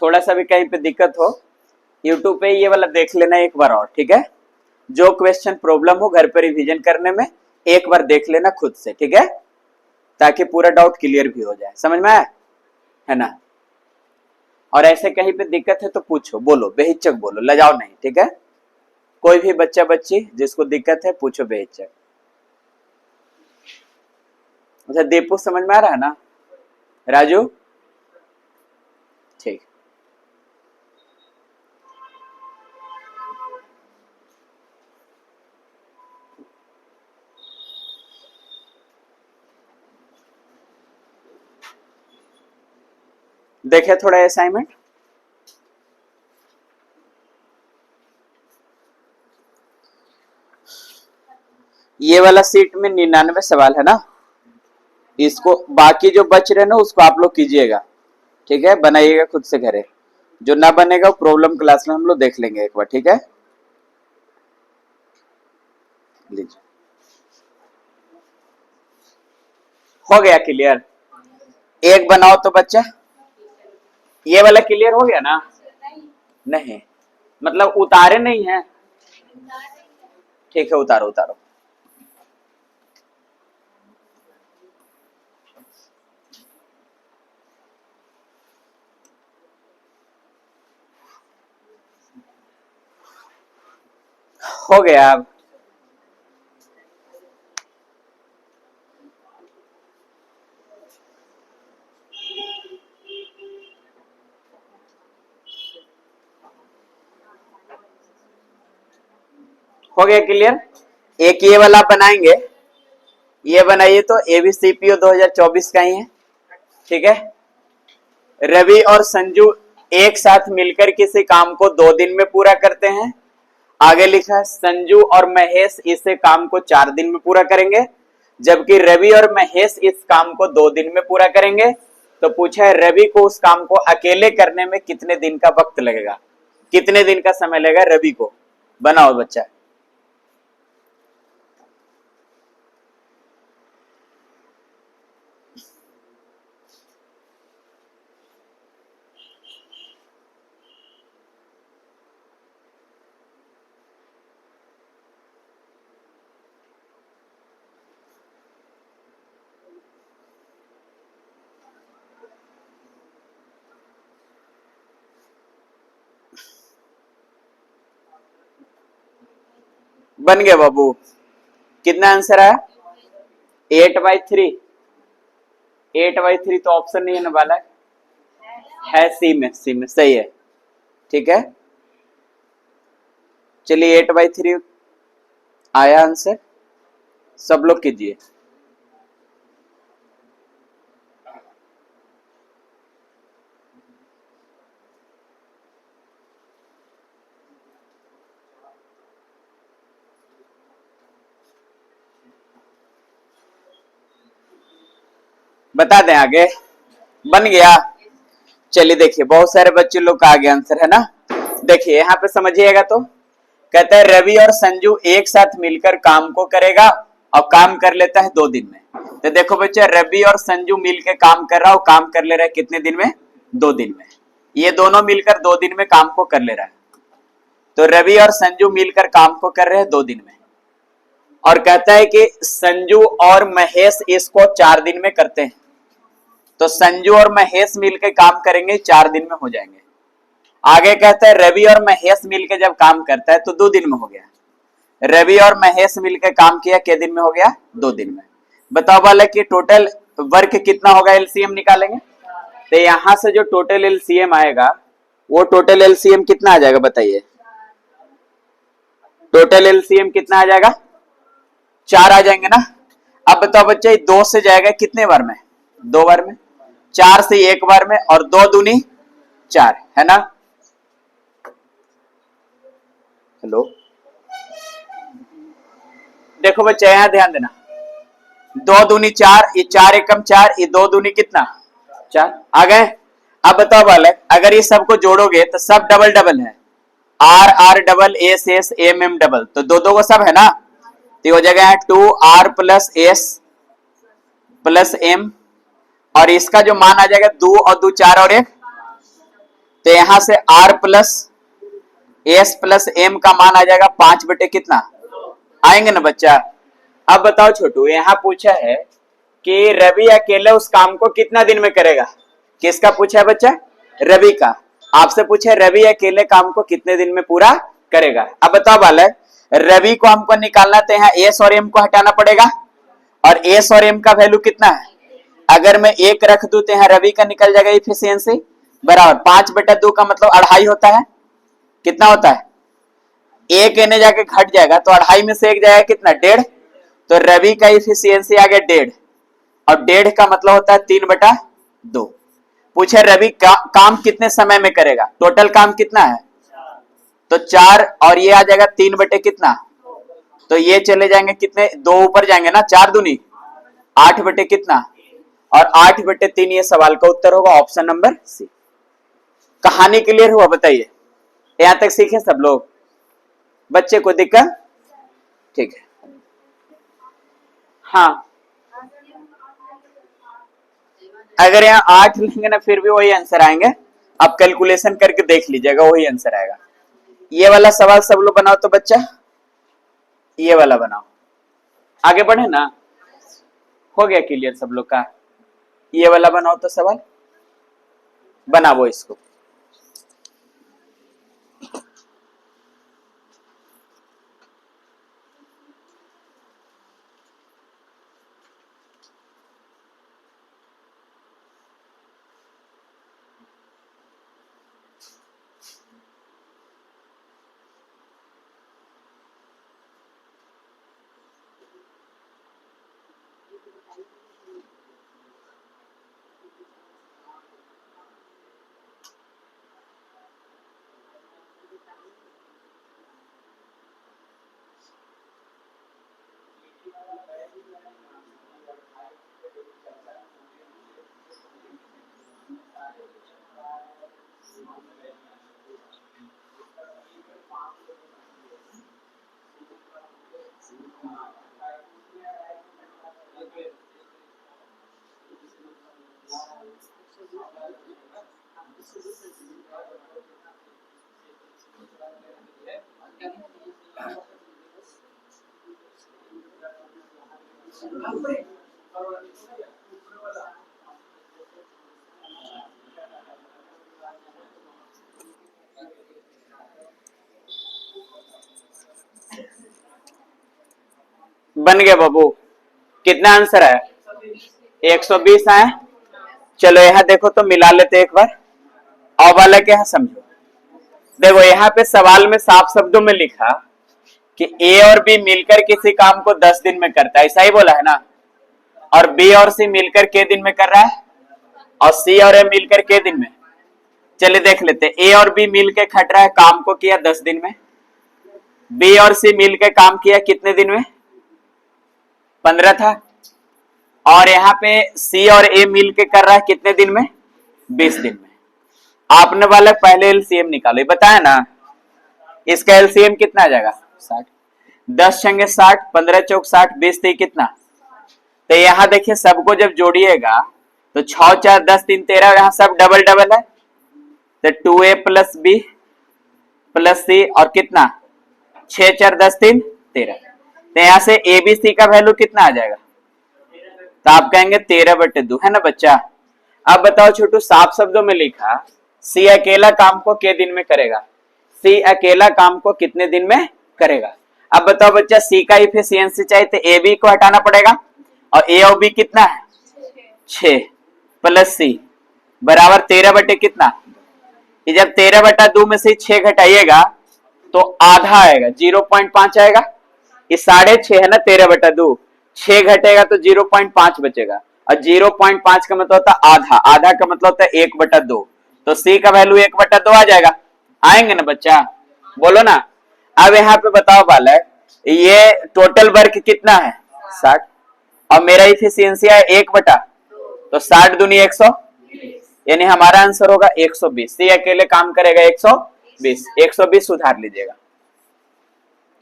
थोड़ा सा भी कहीं पे दिक्कत हो, यूट्यूब पे ये वाला देख लेना एक बार और। ठीक है, जो क्वेश्चन प्रॉब्लम हो घर पे रिवीजन करने में एक बार देख लेना खुद से। ठीक है, ताकि पूरा डाउट क्लियर भी हो जाए। समझ में आया, है ना। और ऐसे कहीं पे दिक्कत है तो पूछो, बोलो, बेहिचक बोलो, लजाओ नहीं। ठीक है, कोई भी बच्चा बच्ची जिसको दिक्कत है पूछो बेहिचक। अच्छा दीपू समझ में आ रहा है ना, राजू ठीक। देखे थोड़ा असाइनमेंट, ये वाला सीट में 99 सवाल है ना, इसको बाकी जो बच रहे ना उसको आप लोग कीजिएगा। ठीक है, बनाइएगा खुद से घरे, जो ना बनेगा प्रॉब्लम क्लास में हम लोग देख लेंगे एक बार। ठीक है, लीजिए, हो गया क्लियर। एक बनाओ तो बच्चा, ये वाला क्लियर हो गया ना। नहीं मतलब उतारे नहीं है, ठीक है उतारो उतारो। हो गया अब। हो गया क्लियर। एक ये वाला बनाएंगे, ये बनाइए तो ये भी सीपीओ 2024 का ही है। ठीक है, रवि और संजू एक साथ मिलकर किसी काम को 2 दिन में पूरा करते हैं। आगे लिखा है संजू और महेश इसे काम को 4 दिन में पूरा करेंगे, जबकि रवि और महेश इस काम को 2 दिन में पूरा करेंगे। तो पूछा है रवि को उस काम को अकेले करने में कितने दिन का वक्त लगेगा, कितने दिन का समय लगेगा रवि को। बनाओ बच्चा। बन गया बाबू, कितना आंसर आया 8/3। 8/3 तो ऑप्शन नहीं है ना वाला, है सी में, सी में सही है। ठीक है, चलिए 8/3 आया आंसर, सब लोग कीजिए। बता दें आगे, बन गया। चलिए देखिए बहुत सारे बच्चे लोग का आगे आंसर है ना। देखिए यहाँ पे समझिएगा तो कहता है रवि और संजू एक साथ मिलकर काम को करेगा और काम कर लेता है 2 दिन में। तो देखो बच्चा रवि और संजू मिलकर काम कर रहा है और काम कर ले रहा है कितने दिन में, 2 दिन में। ये दोनों मिलकर 2 दिन में काम को कर ले रहा है। तो रवि और संजू मिलकर काम को कर रहे हैं 2 दिन में, और कहता है कि संजू और महेश इसको 4 दिन में करते हैं। तो संजू और महेश मिलकर काम करेंगे 4 दिन में हो जाएंगे। आगे कहता है रवि और महेश मिलकर जब काम करता है तो 2 दिन में हो गया। रवि और महेश मिलकर काम किया कितने दिन में हो गया, 2 दिन में। बताओ वाला कि टोटल वर्क कितना होगा, एलसीएम निकालेंगे। तो यहां से जो टोटल एलसीएम आएगा वो टोटल एलसीएम कितना आ जाएगा बताइए, टोटल एलसीएम कितना आ जाएगा 4 आ जाएंगे ना। अब बताओ बच्चे 2 से जाएगा कितने बार में, 2 बार में, 4 से 1 बार में, और 2 दूनी 4 है ना। हेलो, देखो बच्चे यहां ध्यान देना, 2 दूनी 4, ये 4 एकम 4, ये 2 दूनी कितना 4 आ गए। अब बताओ बालक, अगर ये सबको जोड़ोगे तो सब डबल डबल है, R R double S S M M double, तो दो दो को सब है ना, तो हो जाएगा 2r plus S plus M, और इसका जो मान आ जाएगा 2 और 2 4 और 1, तो यहां से r plus S plus M का मान आ जाएगा 5 बटे कितना आएंगे ना बच्चा। अब बताओ छोटू, यहां पूछा है कि रवि अकेले उस काम को कितना दिन में करेगा। किसका पूछा है बच्चा, रवि का। आपसे पूछा है रवि अकेले काम को कितने दिन में पूरा करेगा। अब बताओ बालक, रवि को हमको निकालना, तो यहाँ एस और एम को हटाना पड़ेगा, और एस और एम का वैल्यू कितना है, अगर मैं 1 रख दूं तो यहाँ रवि का निकल जाएगा इफिशियंसी बराबर 5 बटा 2 का मतलब 2.5 होता है। कितना होता है, 1 एने जाके घट जाएगा, तो 2.5 में से 1 जाएगा कितना 1.5, तो रवि का इफिशियंसी आ गया 1.5, और 1.5 का मतलब होता है 3 बटा 2। पूछे रवि काम कितने समय में करेगा, टोटल काम कितना है, तो 4, और ये आ जाएगा 3 बटे कितना, तो ये चले जाएंगे कितने, 2 ऊपर जाएंगे ना, 4 दूनी 8 बटे कितना, और 8 बटे 3 ये सवाल का उत्तर होगा, ऑप्शन नंबर सी। कहानी क्लियर हुआ बताइए, यहां तक सीखे सब लोग, बच्चे को दिक्कत, ठीक है। हाँ, अगर यहाँ 8 लिखेंगे ना फिर भी वही आंसर आएंगे, आप कैलकुलेशन करके देख लीजिएगा वही आंसर आएगा। ये वाला सवाल सब लोग बनाओ तो बच्चा, ये वाला बनाओ, आगे बढ़े ना, हो गया क्लियर सब लोग का। ये वाला बनाओ तो सवाल बनाओ इसको। बन गया बाबू, कितना आंसर है 120 आए। चलो यहाँ देखो तो मिला लेते एक बार, और वाला क्या है समझो। देखो यहाँ पे सवाल में साफ शब्दों में लिखा कि ए और बी मिलकर किसी काम को 10 दिन में करता है, ऐसा ही बोला है ना, और बी और सी मिलकर के दिन में कर रहा है, और सी और ए मिलकर के दिन में। चलिए देख लेते, ए और बी मिलकर खट रहा है, काम को किया 10 दिन में, बी और सी मिलकर काम किया कितने दिन में 15 था, और यहाँ पे सी और ए मिलकर कर रहा है कितने दिन में 20 दिन में। आपने वाला पहले एलसीएम निकालो, बताया ना, इसका एलसीएम कितना आ जाएगा 60, 10 छंगे 60, 15 चौक 60, 20 3 कितना, तो यहाँ देखिए सबको जब जोड़िएगा तो 6 4 10 3 13, यहाँ सब डबल डबल है, तो 2a प्लस बी प्लस सी, और कितना 6 4 10 3 13, तो यहाँ से ए बी सी का वैल्यू कितना आ जाएगा, तो आप कहेंगे 13/2 है ना बच्चा। अब बताओ छोटू, साफ शब्दों में लिखा सी अकेला काम को के दिन में करेगा, सी अकेला काम को कितने दिन में करेगा। अब बताओ बच्चा, सी का इफिशियंसी चाहिए तो ए बी को हटाना पड़ेगा, और ए और बी कितना है 6 प्लस सी बराबर 13 बटे कितना, ये जब 13/2 में से 6 घटाइएगा तो आधा आएगा, 0.5 आएगा, ये 6.5 है ना, 13/2, 6 घटेगा तो 0.5 बचेगा, और 0.5 का मतलब होता है आधा, आधा का मतलब होता है 1/2, तो सी का वैल्यू 1/2 आ जाएगा। आएंगे ना बच्चा, बोलो ना। अब यहाँ पे बताओ बालक, ये टोटल वर्क कितना है 60, और मेरा इफिशियंसी है 1/, तो 60 दूनी 100, यानी हमारा आंसर होगा 120। सी अकेले काम करेगा 120, 120 उधार लीजिएगा,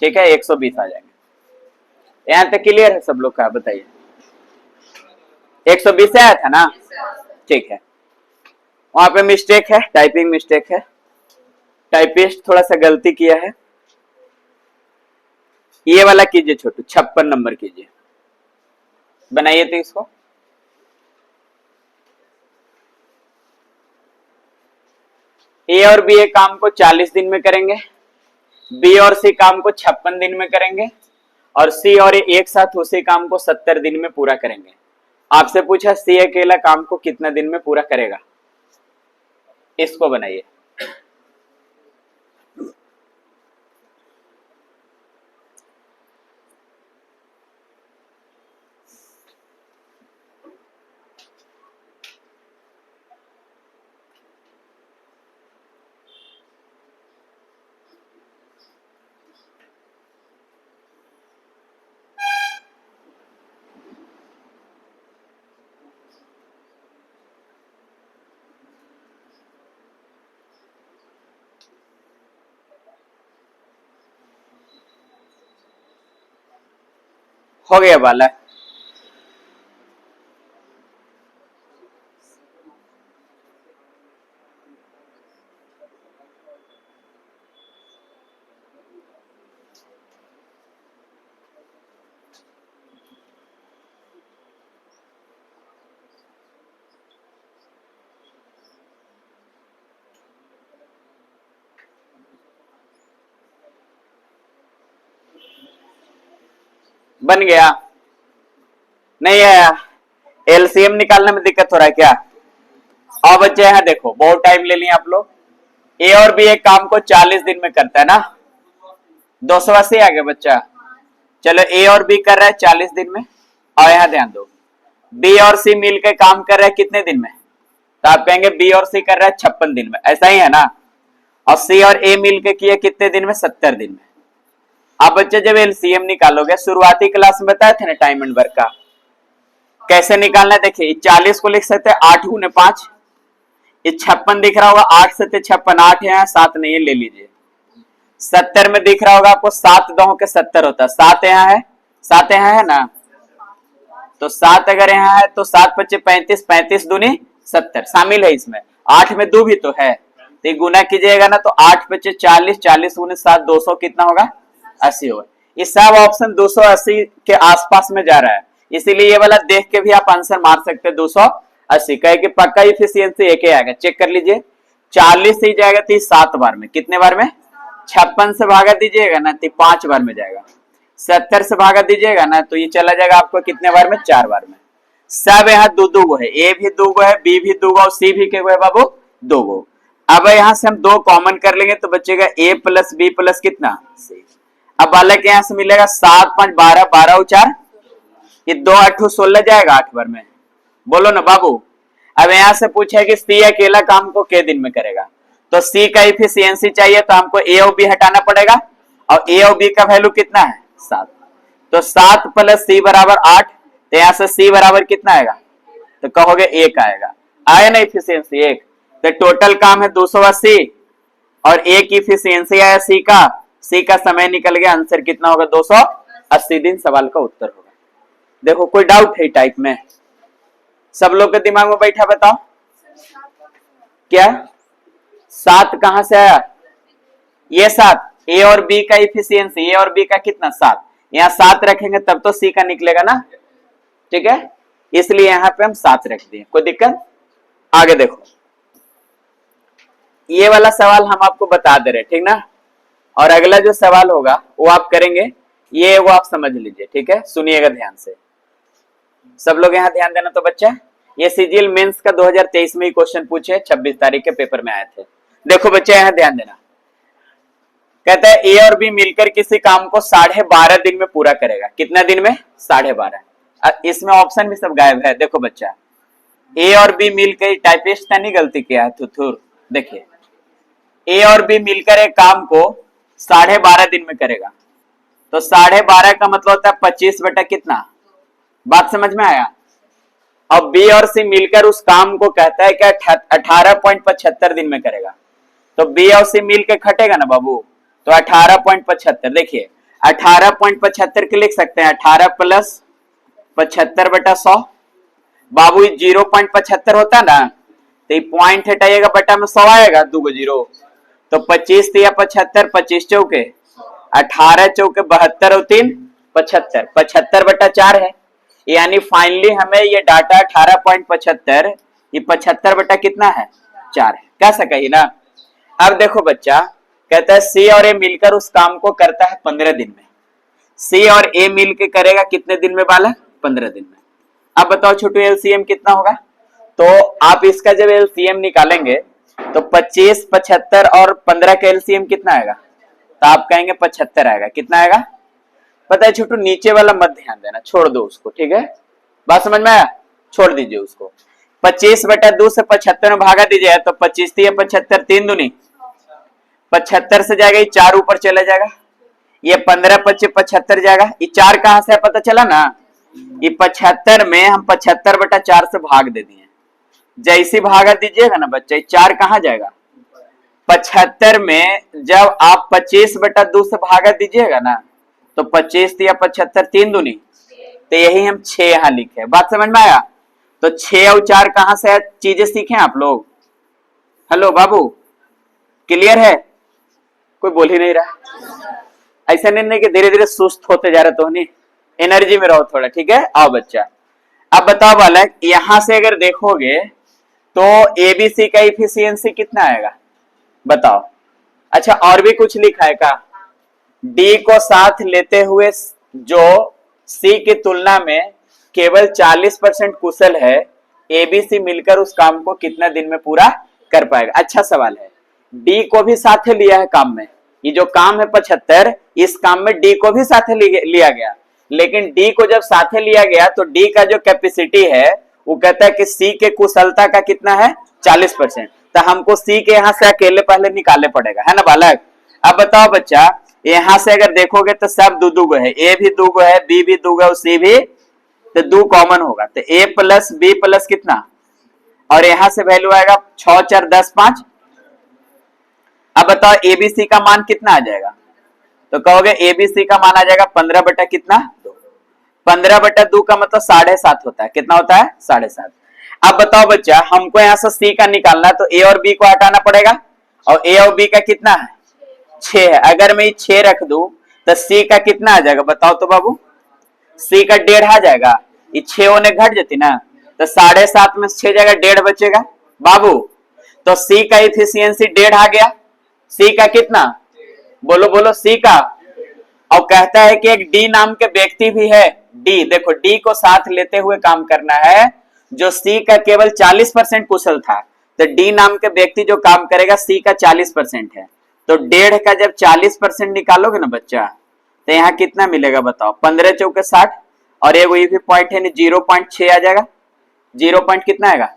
ठीक है, 120 आ जाएंगे। यहां तक क्लियर है सब लोग का, बताइए। 120 से आया था ना, ठीक है। वहां पे मिस्टेक है, टाइपिंग मिस्टेक है, टाइपिस्ट थोड़ा सा गलती किया है। ये वाला कीजिए छोटू, 56 नंबर कीजिए, बनाइए तो इसको। ए और बी एक काम को 40 दिन में करेंगे, बी और सी काम को 56 दिन में करेंगे, और सी और ए एक साथ उसी काम को 70 दिन में पूरा करेंगे। आपसे पूछा सी अकेला काम को कितना दिन में पूरा करेगा, इसको बनाइए। हो गया बालक, बन गया नहीं आया? एलसीएम निकालने में दिक्कत हो रहा है क्या? और बच्चे यहाँ देखो, बहुत टाइम ले लिया आप लोग। ए और बी एक काम को 40 दिन में करता है ना, 280 आ गया बच्चा। चलो ए और बी कर रहा है 40 दिन में, और यहाँ ध्यान दो, बी और सी मिलकर काम कर रहा है कितने दिन में, तो आप कहेंगे बी और सी कर रहा है 56 दिन में, ऐसा ही है ना। और सी और ए मिलकर किए कितने दिन में, 70 दिन में। अब बच्चे जब एलसीएम निकालोगे, शुरुआती क्लास में बताए थे ना टाइम एंड वर्क का कैसे निकालना है। देखिए 40 को लिख सकते हैं 8 गुने 5, ये 56 दिख रहा होगा, 8 से 56, 8 है 7 नहीं है, ले लीजिए। 70 में दिख रहा होगा आपको, 7 दो के 70 होता है, 7 यहाँ है, 7 यहाँ है ना, तो 7 अगर यहाँ है तो 7 × 5 = 35, 35 दूनी 70 शामिल है इसमें, 8 में 2 भी तो है, तो गुना कीजिएगा ना, तो 8 × 5 = 40, 40 × 7 200 कितना होगा, 80 होगा। ये सब ऑप्शन 280 के आसपास में जा रहा है, इसीलिए ये वाला देख के भी आप आंसर मार सकते हैं 280, कहे कि पक्का इफिशियंसी एक ही आएगा। चेक कर लीजिए, 40 से जाएगा तो 7 बार में, कितने बार में, 56 से भागा दीजिएगा ना तो 5 बार में जाएगा, 70 से भागा दीजिएगा ना तो ये चला जाएगा आपको कितने बार में, 4 बार में। सब यहाँ दो दो है, ए भी 2 है, बी भी 2 और सी भी क्या है बाबू, 2। अब यहाँ से हम 2 कॉमन कर लेंगे तो बचेगा ए प्लस बी प्लस कितना, सी। अब बालक यहाँ से मिलेगा 7 5 12, 12 और 4, ये 2 8 16 जाएगा 8 बार में, बोलो ना बाबू। अब यहाँ से पूछा है कि सी अकेला काम को के दिन में करेगा, तो सी का इफिशियंसी चाहिए तो हमको ए और बी हटाना पड़ेगा, और ए और बी का वैल्यू कितना है, 7, तो 7 + सी = 8, तो यहाँ से सी बराबर कितना आएगा, तो कहोगे 1 आएगा, आया ना इफिशियंसी 1, तो टोटल काम है 280 और 1 इफिशियंसी आया सी का समय निकल गया, आंसर कितना होगा, 280 दिन सवाल का उत्तर होगा। देखो कोई डाउट है टाइप में, सब लोग के दिमाग में बैठा, बताओ क्या 7 कहां से आया, ये 7 ए और बी का इफिशियंसी, ए और बी का कितना, 7, यहाँ 7 रखेंगे तब तो सी का निकलेगा ना, ठीक है, इसलिए यहाँ पे हम 7 रख दिए, कोई दिक्कत। आगे देखो, ये वाला सवाल हम आपको बता दे रहे, ठीक ना, और अगला जो सवाल होगा वो आप करेंगे, ये वो आप समझ लीजिए, ठीक है, सुनिएगा ध्यान से सब लोग, यहाँ ध्यान देना। तो बच्चा ये सीजीएल मेंस का 2023 में ही क्वेश्चन पूछे, 26 तारीख के पेपर में आए थे। देखो बच्चे यहाँ ध्यान देना, कहता है ए और बी मिलकर किसी काम को 12.5 दिन में पूरा करेगा। कितना दिन में? 12.5। इसमें ऑप्शन भी सब गायब है। देखो बच्चा, ए और बी मिलकर, टाइपिस्ट ने नहीं गलती किया है, थुथुर। देखिए, ए और बी मिलकर एक काम को 12.5 दिन में करेगा, तो 12.5 का मतलब होता है 25 बटा कितना? बात समझ में आया? अब बी और सी मिलकर उस काम को कहता है कि 18.75 दिन में करेगा, तो बी और सी मिलकर खटेगा ना बाबू, तो 18.75। देखिए 18.75 के लिख सकते हैं 18 प्लस 75 बटा 100। बाबू 0.75 होता ना, तो ये पॉइंट हटाइएगा, बटा में 100 आएगा, 2 जीरो, तो 25 या 75, 25 चौके 18, चौके 72 और 3 75, 75 बटा 4 है। यानी फाइनली हमें ये डाटा 18.75, ये 75 बटा कितना है? 4 है। कह सका ही ना? अब देखो बच्चा, कहता है सी और ए मिलकर उस काम को करता है 15 दिन में। सी और ए मिलकर करेगा कितने दिन में बालक? 15 दिन में। अब बताओ छोटू, एलसीएम कितना होगा? तो आप इसका जब एलसीएम निकालेंगे तो 25, 75 और 15 का एलसीएम कितना आएगा? तो आप कहेंगे 75 आएगा। कितना आएगा? पता है छोटू, नीचे वाला मत ध्यान देना, छोड़ दो उसको, ठीक है? बात समझ में आया? छोड़ दीजिए उसको। 25 बटा 2 से 75 में भागा दीजिए, तो 25 या 75, 3 दूनी 75 से जाएगा, ये 4 ऊपर चला जाएगा, ये 15 25 75 जाएगा, ये 4 कहां से पता चला ना? ये 75 में हम 75 बटा 4 से भाग दे दिए। जैसे भागा दीजिएगा ना बच्चा, ये 4 कहां जाएगा? 75 में जब आप 25 बटा 2 से भागा दीजिएगा ना, तो 25 या 75, 3 दूनी, तो यही हम 6 यहां लिखे। बात समझ में आया? तो 6 और 4 कहां से चीजें सीखे आप लोग? हेलो बाबू, क्लियर है? कोई बोल ही नहीं रहा। ऐसा नहीं कि धीरे धीरे सुस्त होते जा रहे, तो नहीं, एनर्जी में रहो थोड़ा, ठीक है? आओ बच्चा, अब बताओ बालक, यहां से अगर देखोगे तो एबीसी का इफिशियंसी कितना आएगा? बताओ। अच्छा, और भी कुछ लिखा है का? डी को साथ लेते हुए जो सी की तुलना में केवल 40% कुशल है, एबीसी मिलकर उस काम को कितना दिन में पूरा कर पाएगा? अच्छा सवाल है। डी को भी साथ लिया है काम में, ये जो काम है 75, इस काम में डी को भी साथ लिया गया, लेकिन डी को जब साथ लिया गया तो डी का जो कैपेसिटी है वो कहता है कि सी के कुशलता का कितना है? 40%। तो हमको सी के यहाँ से अकेले पहले निकालने पड़ेगा, है ना बालक? अब बताओ बच्चा, यहां से अगर देखोगे तो सब दो गो है, ए भी 2 है, बी भी 2 है, सी भी, तो 2 कॉमन होगा, तो ए प्लस बी प्लस कितना? और यहां से वैल्यू आएगा 6 4 10 5। अब बताओ एबीसी का मान कितना आ जाएगा? तो कहोगे एबीसी का मान आ जाएगा 15 बटा कितना? 2। 15 बटा 2 का मतलब 7.5 होता है। कितना होता है? 7.5। अब बताओ बच्चा, हमको यहां से सी का निकालना है, तो ए और बी को हटाना पड़ेगा, और ए और बी का कितना है? 6 है। अगर मैं 6 रख दूं तो सी का कितना आ जाएगा? बताओ तो बाबू। सी का 1.5 आ जाएगा, ये 6 होने घट जाती ना, तो 7.5 में 6 जाएगा, 1.5 बचेगा बाबू। तो सी का इफिशियंसी 1.5 आ गया। सी का कितना? बोलो बोलो, सी का। और कहता है कि एक डी नाम के व्यक्ति भी है। डी, देखो डी को साथ लेते हुए काम करना है, जो सी का केवल 40% कुशल था, तो डी नाम के व्यक्ति जो काम करेगा सी का 40% है, तो 1.5 का जब 40% निकालोगे ना बच्चा, तो यहाँ कितना मिलेगा बताओ? 15 चौके 60, और ये भी पॉइंट है, 0.6 आ जाएगा। 0 पॉइंट कितना आएगा?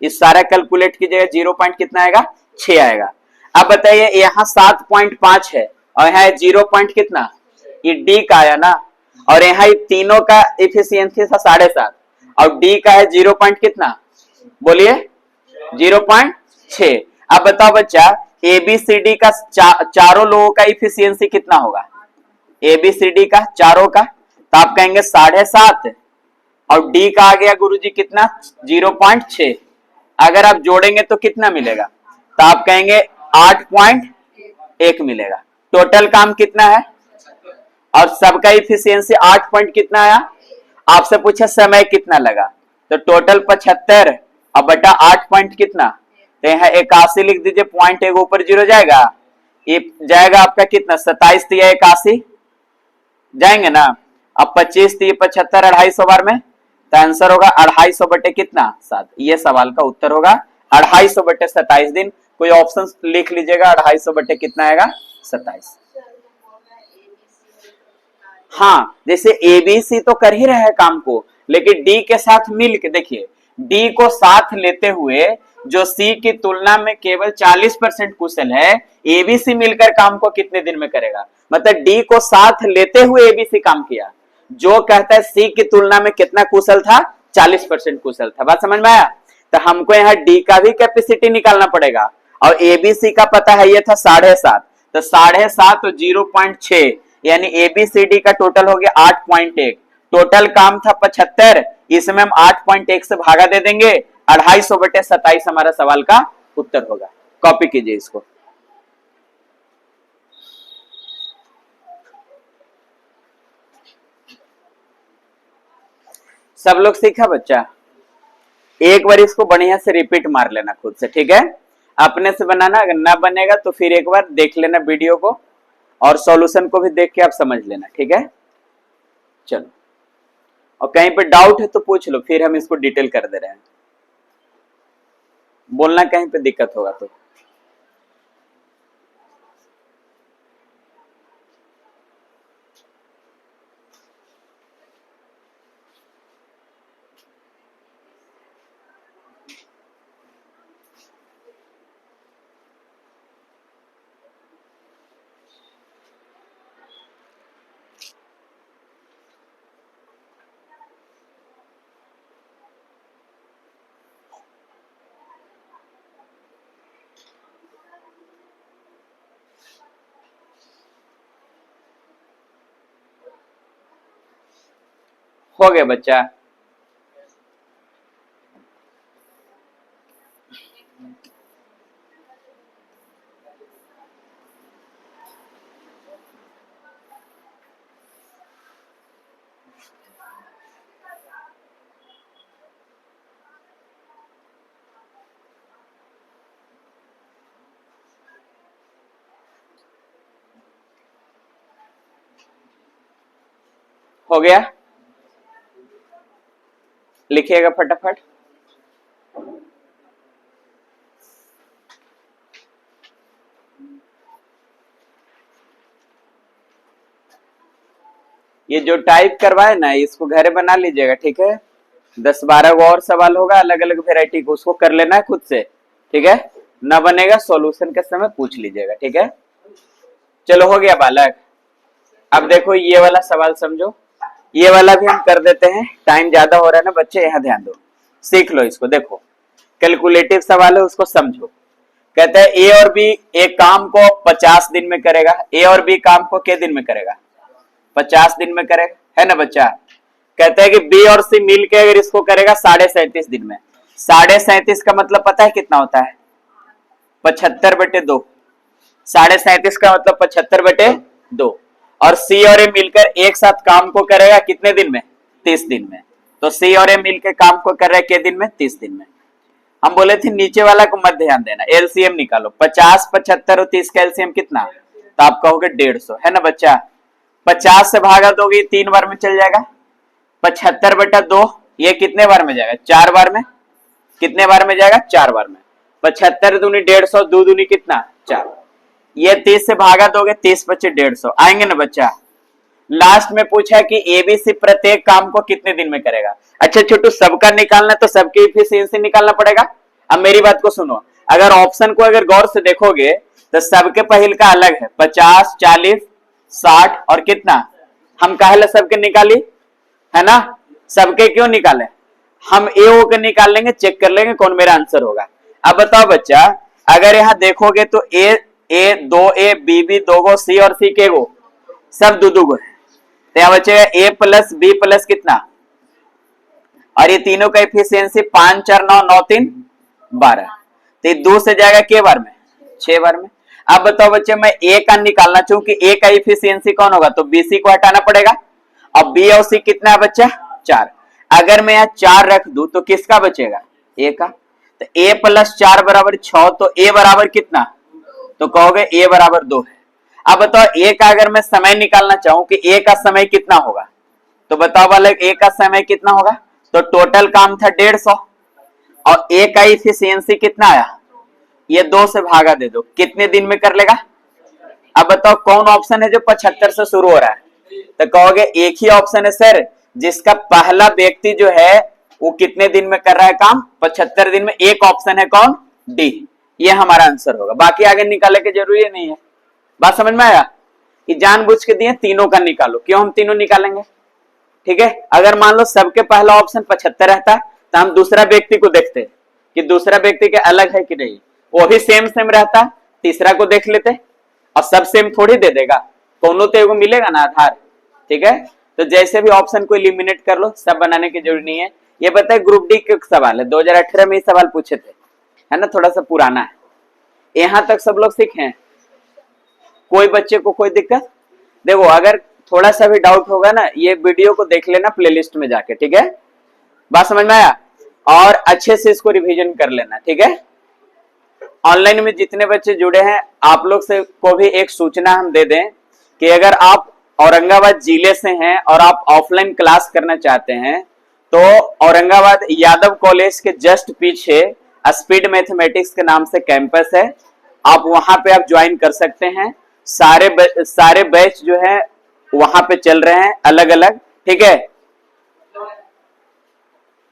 इस सारा कैलकुलेट कीजिएगा, 0 पॉइंट कितना आएगा? 6 आएगा। अब बताइए, यहाँ 7.5 है और यहाँ 0 पॉइंट कितना? ये डी का आया ना, और यहाँ तीनों का इफिशियंसी था 7.5, और डी का है 0 पॉइंट कितना? बोलिए, 0.6। अब बताओ बच्चा, एबीसीडी का चारों लोगों का इफिशियंसी कितना होगा? एबीसीडी का चारों का, तो आप कहेंगे 7.5, और डी का आ गया गुरुजी कितना? 0.6। अगर आप जोड़ेंगे तो कितना मिलेगा? तो आप कहेंगे 8.1 मिलेगा। टोटल काम कितना है? और सबका इफिशियंसी 8 पॉइंट कितना आया? आपसे पूछा समय कितना लगा, तो टोटल 75 और बटा 8 पॉइंट कितना? तो यहाँ 81 लिख दीजिए, पॉइंट एक ऊपर 0 जाएगा, ये जाएगा आपका कितना? 27 या 81 जाएंगे ना। अब 25 75 250 बार में, तो आंसर होगा 250 बटे कितना? 7। ये सवाल का उत्तर होगा 250 बटे 27 दिन। कोई ऑप्शन लिख लीजिएगा, 250 बटे कितना आएगा? 27। हाँ, जैसे एबीसी तो कर ही रहा है काम को, लेकिन डी के साथ मिल के देखिए, डी को साथ लेते हुए जो सी की तुलना में केवल 40% कुशल है, एबीसी मिलकर काम को कितने दिन में करेगा? मतलब डी को साथ लेते हुए एबीसी काम किया, जो कहता है सी की तुलना में कितना कुशल था, 40% कुशल था। बात समझ में आया? तो हमको यहाँ डी का भी कैपेसिटी निकालना पड़ेगा, और एबीसी का पता है ये था 7.5, तो 7.5 तो 0.6, यानी एबीसीडी का टोटल हो गया 8.1। टोटल काम था 75, इसमें हम 8.1 से भागा दे देंगे, 250/27 हमारा सवाल का उत्तर होगा। कॉपी कीजिए इसको। सब लोग सीखा बच्चा? एक बार इसको बढ़िया से रिपीट मार लेना खुद से, ठीक है? अपने से बनाना, अगर ना बनेगा तो फिर एक बार देख लेना वीडियो को, और सॉल्यूशन को भी देख के आप समझ लेना, ठीक है? चलो, और कहीं पे डाउट है तो पूछ लो, फिर हम इसको डिटेल कर दे रहे हैं। बोलना कहीं पे दिक्कत होगा तो। हो गया बच्चा? हो गया? लिखिएगा फटाफट। ये जो टाइप करवाए ना, इसको घर बना लीजिएगा, ठीक है? 10-12 को और सवाल होगा अलग अलग वेराइटी को, उसको कर लेना है खुद से, ठीक है? ना बनेगा सॉल्यूशन के समय पूछ लीजिएगा, ठीक है? चलो, हो गया बालक। अब देखो ये वाला सवाल समझो, ये वाला भी हम कर देते हैं, टाइम ज्यादा हो रहा है ना बच्चे, यहाँ ध्यान दो, सीख लो इसको। देखो, कैलकुलेटिव सवाल है, उसको समझो। कहते हैं ए और बी एक काम को 50 दिन में करेगा। ए और बी काम को कितने दिन में करेगा? 50 दिन में करेगा, है ना बच्चा? कहते हैं कि बी और सी मिल के अगर इसको करेगा 37.5 दिन में। 37.5 का मतलब पता है कितना होता है? 75/2। 37.5 का मतलब 75/2। और सी और ए मिलकर एक साथ काम को करेगा कितने दिन में? 30 दिन में। तो सी और ए मिलकर काम को कर रहा है कितने दिन में? 30 दिन में। हम बोले थे नीचे वाला को मत ध्यान देना, एलसीएम निकालो। 50, 75 और 30 का एलसीएम कितना? तो आप कहोगे 150, है ना बच्चा? 50 से भागा दोगे 3 बार में चल जाएगा। 75/2 ये कितने बार में जाएगा? 4 बार में। कितने बार में जाएगा? 4 बार में। 75 दूनी 150, 2 दूनी कितना? 4। ये 30 से भागा दोगे, 30 × 25 150 आएंगे ना बच्चा? लास्ट में पूछा है कि एबीसी प्रत्येक काम को कितने दिन में करेगा। अच्छा छोटू, सबका निकालना तो सबकी इफिशियंसी निकालना पड़ेगा। अब मेरी बात को सुनो, अगर ऑप्शन को अगर गौर से देखोगे तो सबके पहल का अलग है, 50, 40, 60 और कितना? हम काहे सबके निकाली, है ना? सबके क्यों निकाले? हम ए ओ के निकाल लेंगे, चेक कर लेंगे कौन मेरा आंसर होगा। अब बताओ बच्चा, अगर यहां देखोगे तो ए 2 बी 2 सी और सी के गो, सब 2 है। तो यहां बचेगा ए प्लस बी प्लस कितना? और ये तीनों का एफिशिएंसी 5, 4, 9, 9, 3, 12। तो ये 2 से जाएगा के बार में? 6 बार में। अब बताओ बच्चे, मैं ए का निकालना चाहूं कि ए का एफिशिएंसी कौन होगा, तो बीसी को हटाना पड़ेगा। अब बी और सी कितना है बच्चा? 4। अगर मैं यहाँ 4 रख दूं तो किसका बचेगा? ए का। तो ए प्लस 4 बराबर 6, तो ए बराबर कितना? तो कहोगे ए बराबर 2 है। अब बताओ ए का अगर मैं समय निकालना चाहूं कि ए का समय कितना होगा, तो बताओ बालक ए का समय कितना होगा? तो टोटल काम था 150 और ए का इफिशियंसी कितना आया? ये 2 से भागा दे दो, कितने दिन में कर लेगा? अब बताओ कौन ऑप्शन है जो 75 से शुरू हो रहा है? तो कहोगे एक ही ऑप्शन है सर जिसका पहला व्यक्ति जो है वो कितने दिन में कर रहा है काम, 75 दिन में। एक ऑप्शन है कौन, डी। ये हमारा आंसर होगा, बाकी आगे निकालने की जरूरी नहीं है। बात समझ में आया कि जानबूझ के दिए तीनों का निकालो, क्यों हम तीनों निकालेंगे, ठीक है। अगर मान लो सबके पहला ऑप्शन 75 रहता तो हम दूसरा व्यक्ति को देखते कि दूसरा व्यक्ति के अलग है कि नहीं, वो भी सेम सेम रहता, तीसरा को देख लेते, और सब सेम थोड़ी दे देगा, दोनों तो एगो मिलेगा ना आधार, ठीक है। तो जैसे भी ऑप्शन को एलिमिनेट कर लो, सब बनाने की जरूरत नहीं है। ये बताए ग्रुप डी के सवाल है, 2018 में ये सवाल पूछे थे, है ना, थोड़ा सा पुराना है। यहां तक सब लोग सीखे हैं, कोई बच्चे को कोई दिक्कत? देखो अगर थोड़ा सा भी डाउट होगा ना, ये वीडियो को देख लेना प्लेलिस्ट में जाके, ठीक है। बात समझ में आया, और अच्छे से इसको रिवीजन कर लेना, ठीक है। ऑनलाइन में जितने बच्चे जुड़े हैं आप लोग से को भी एक सूचना हम दे दें कि अगर आप औरंगाबाद जिले से हैं और आप ऑफलाइन क्लास करना चाहते हैं तो औरंगाबाद यादव कॉलेज के जस्ट पीछे स्पीड मैथमेटिक्स के नाम से कैंपस है, आप वहां पे आप ज्वाइन कर सकते हैं। सारे बैच जो है वहां पे चल रहे हैं अलग अलग, ठीक है।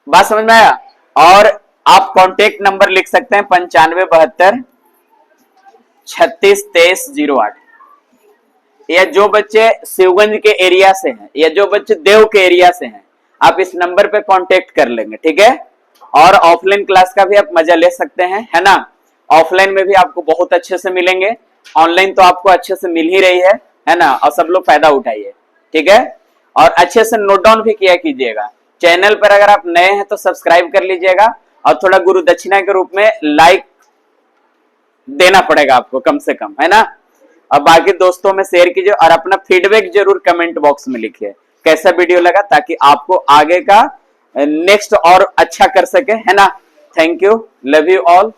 बात समझ में आया। और आप कांटेक्ट नंबर लिख सकते हैं 9572 36 23 08। या जो बच्चे शिवगंज के एरिया से हैं या जो बच्चे देव के एरिया से हैं, आप इस नंबर पे कांटेक्ट कर लेंगे, ठीक है। और ऑफलाइन क्लास का भी आप मजा ले सकते हैं, है ना। ऑफलाइन में भी आपको बहुत अच्छे से मिलेंगे, ऑनलाइन तो आपको अच्छे से मिल ही रही है ना। और सब लोग फायदा उठाइए, ठीक है। और अच्छे से नोट डाउन भी किया कीजिएगा। चैनल पर अगर आप नए हैं तो सब्सक्राइब कर लीजिएगा, और थोड़ा गुरु दक्षिणा के रूप में लाइक देना पड़ेगा आपको कम से कम, है ना। और बाकी दोस्तों में शेयर कीजिए, और अपना फीडबैक जरूर कमेंट बॉक्स में लिखिए कैसा वीडियो लगा, ताकि आपको आगे का नेक्स्ट और अच्छा कर सके, है ना। Thank you, love you all.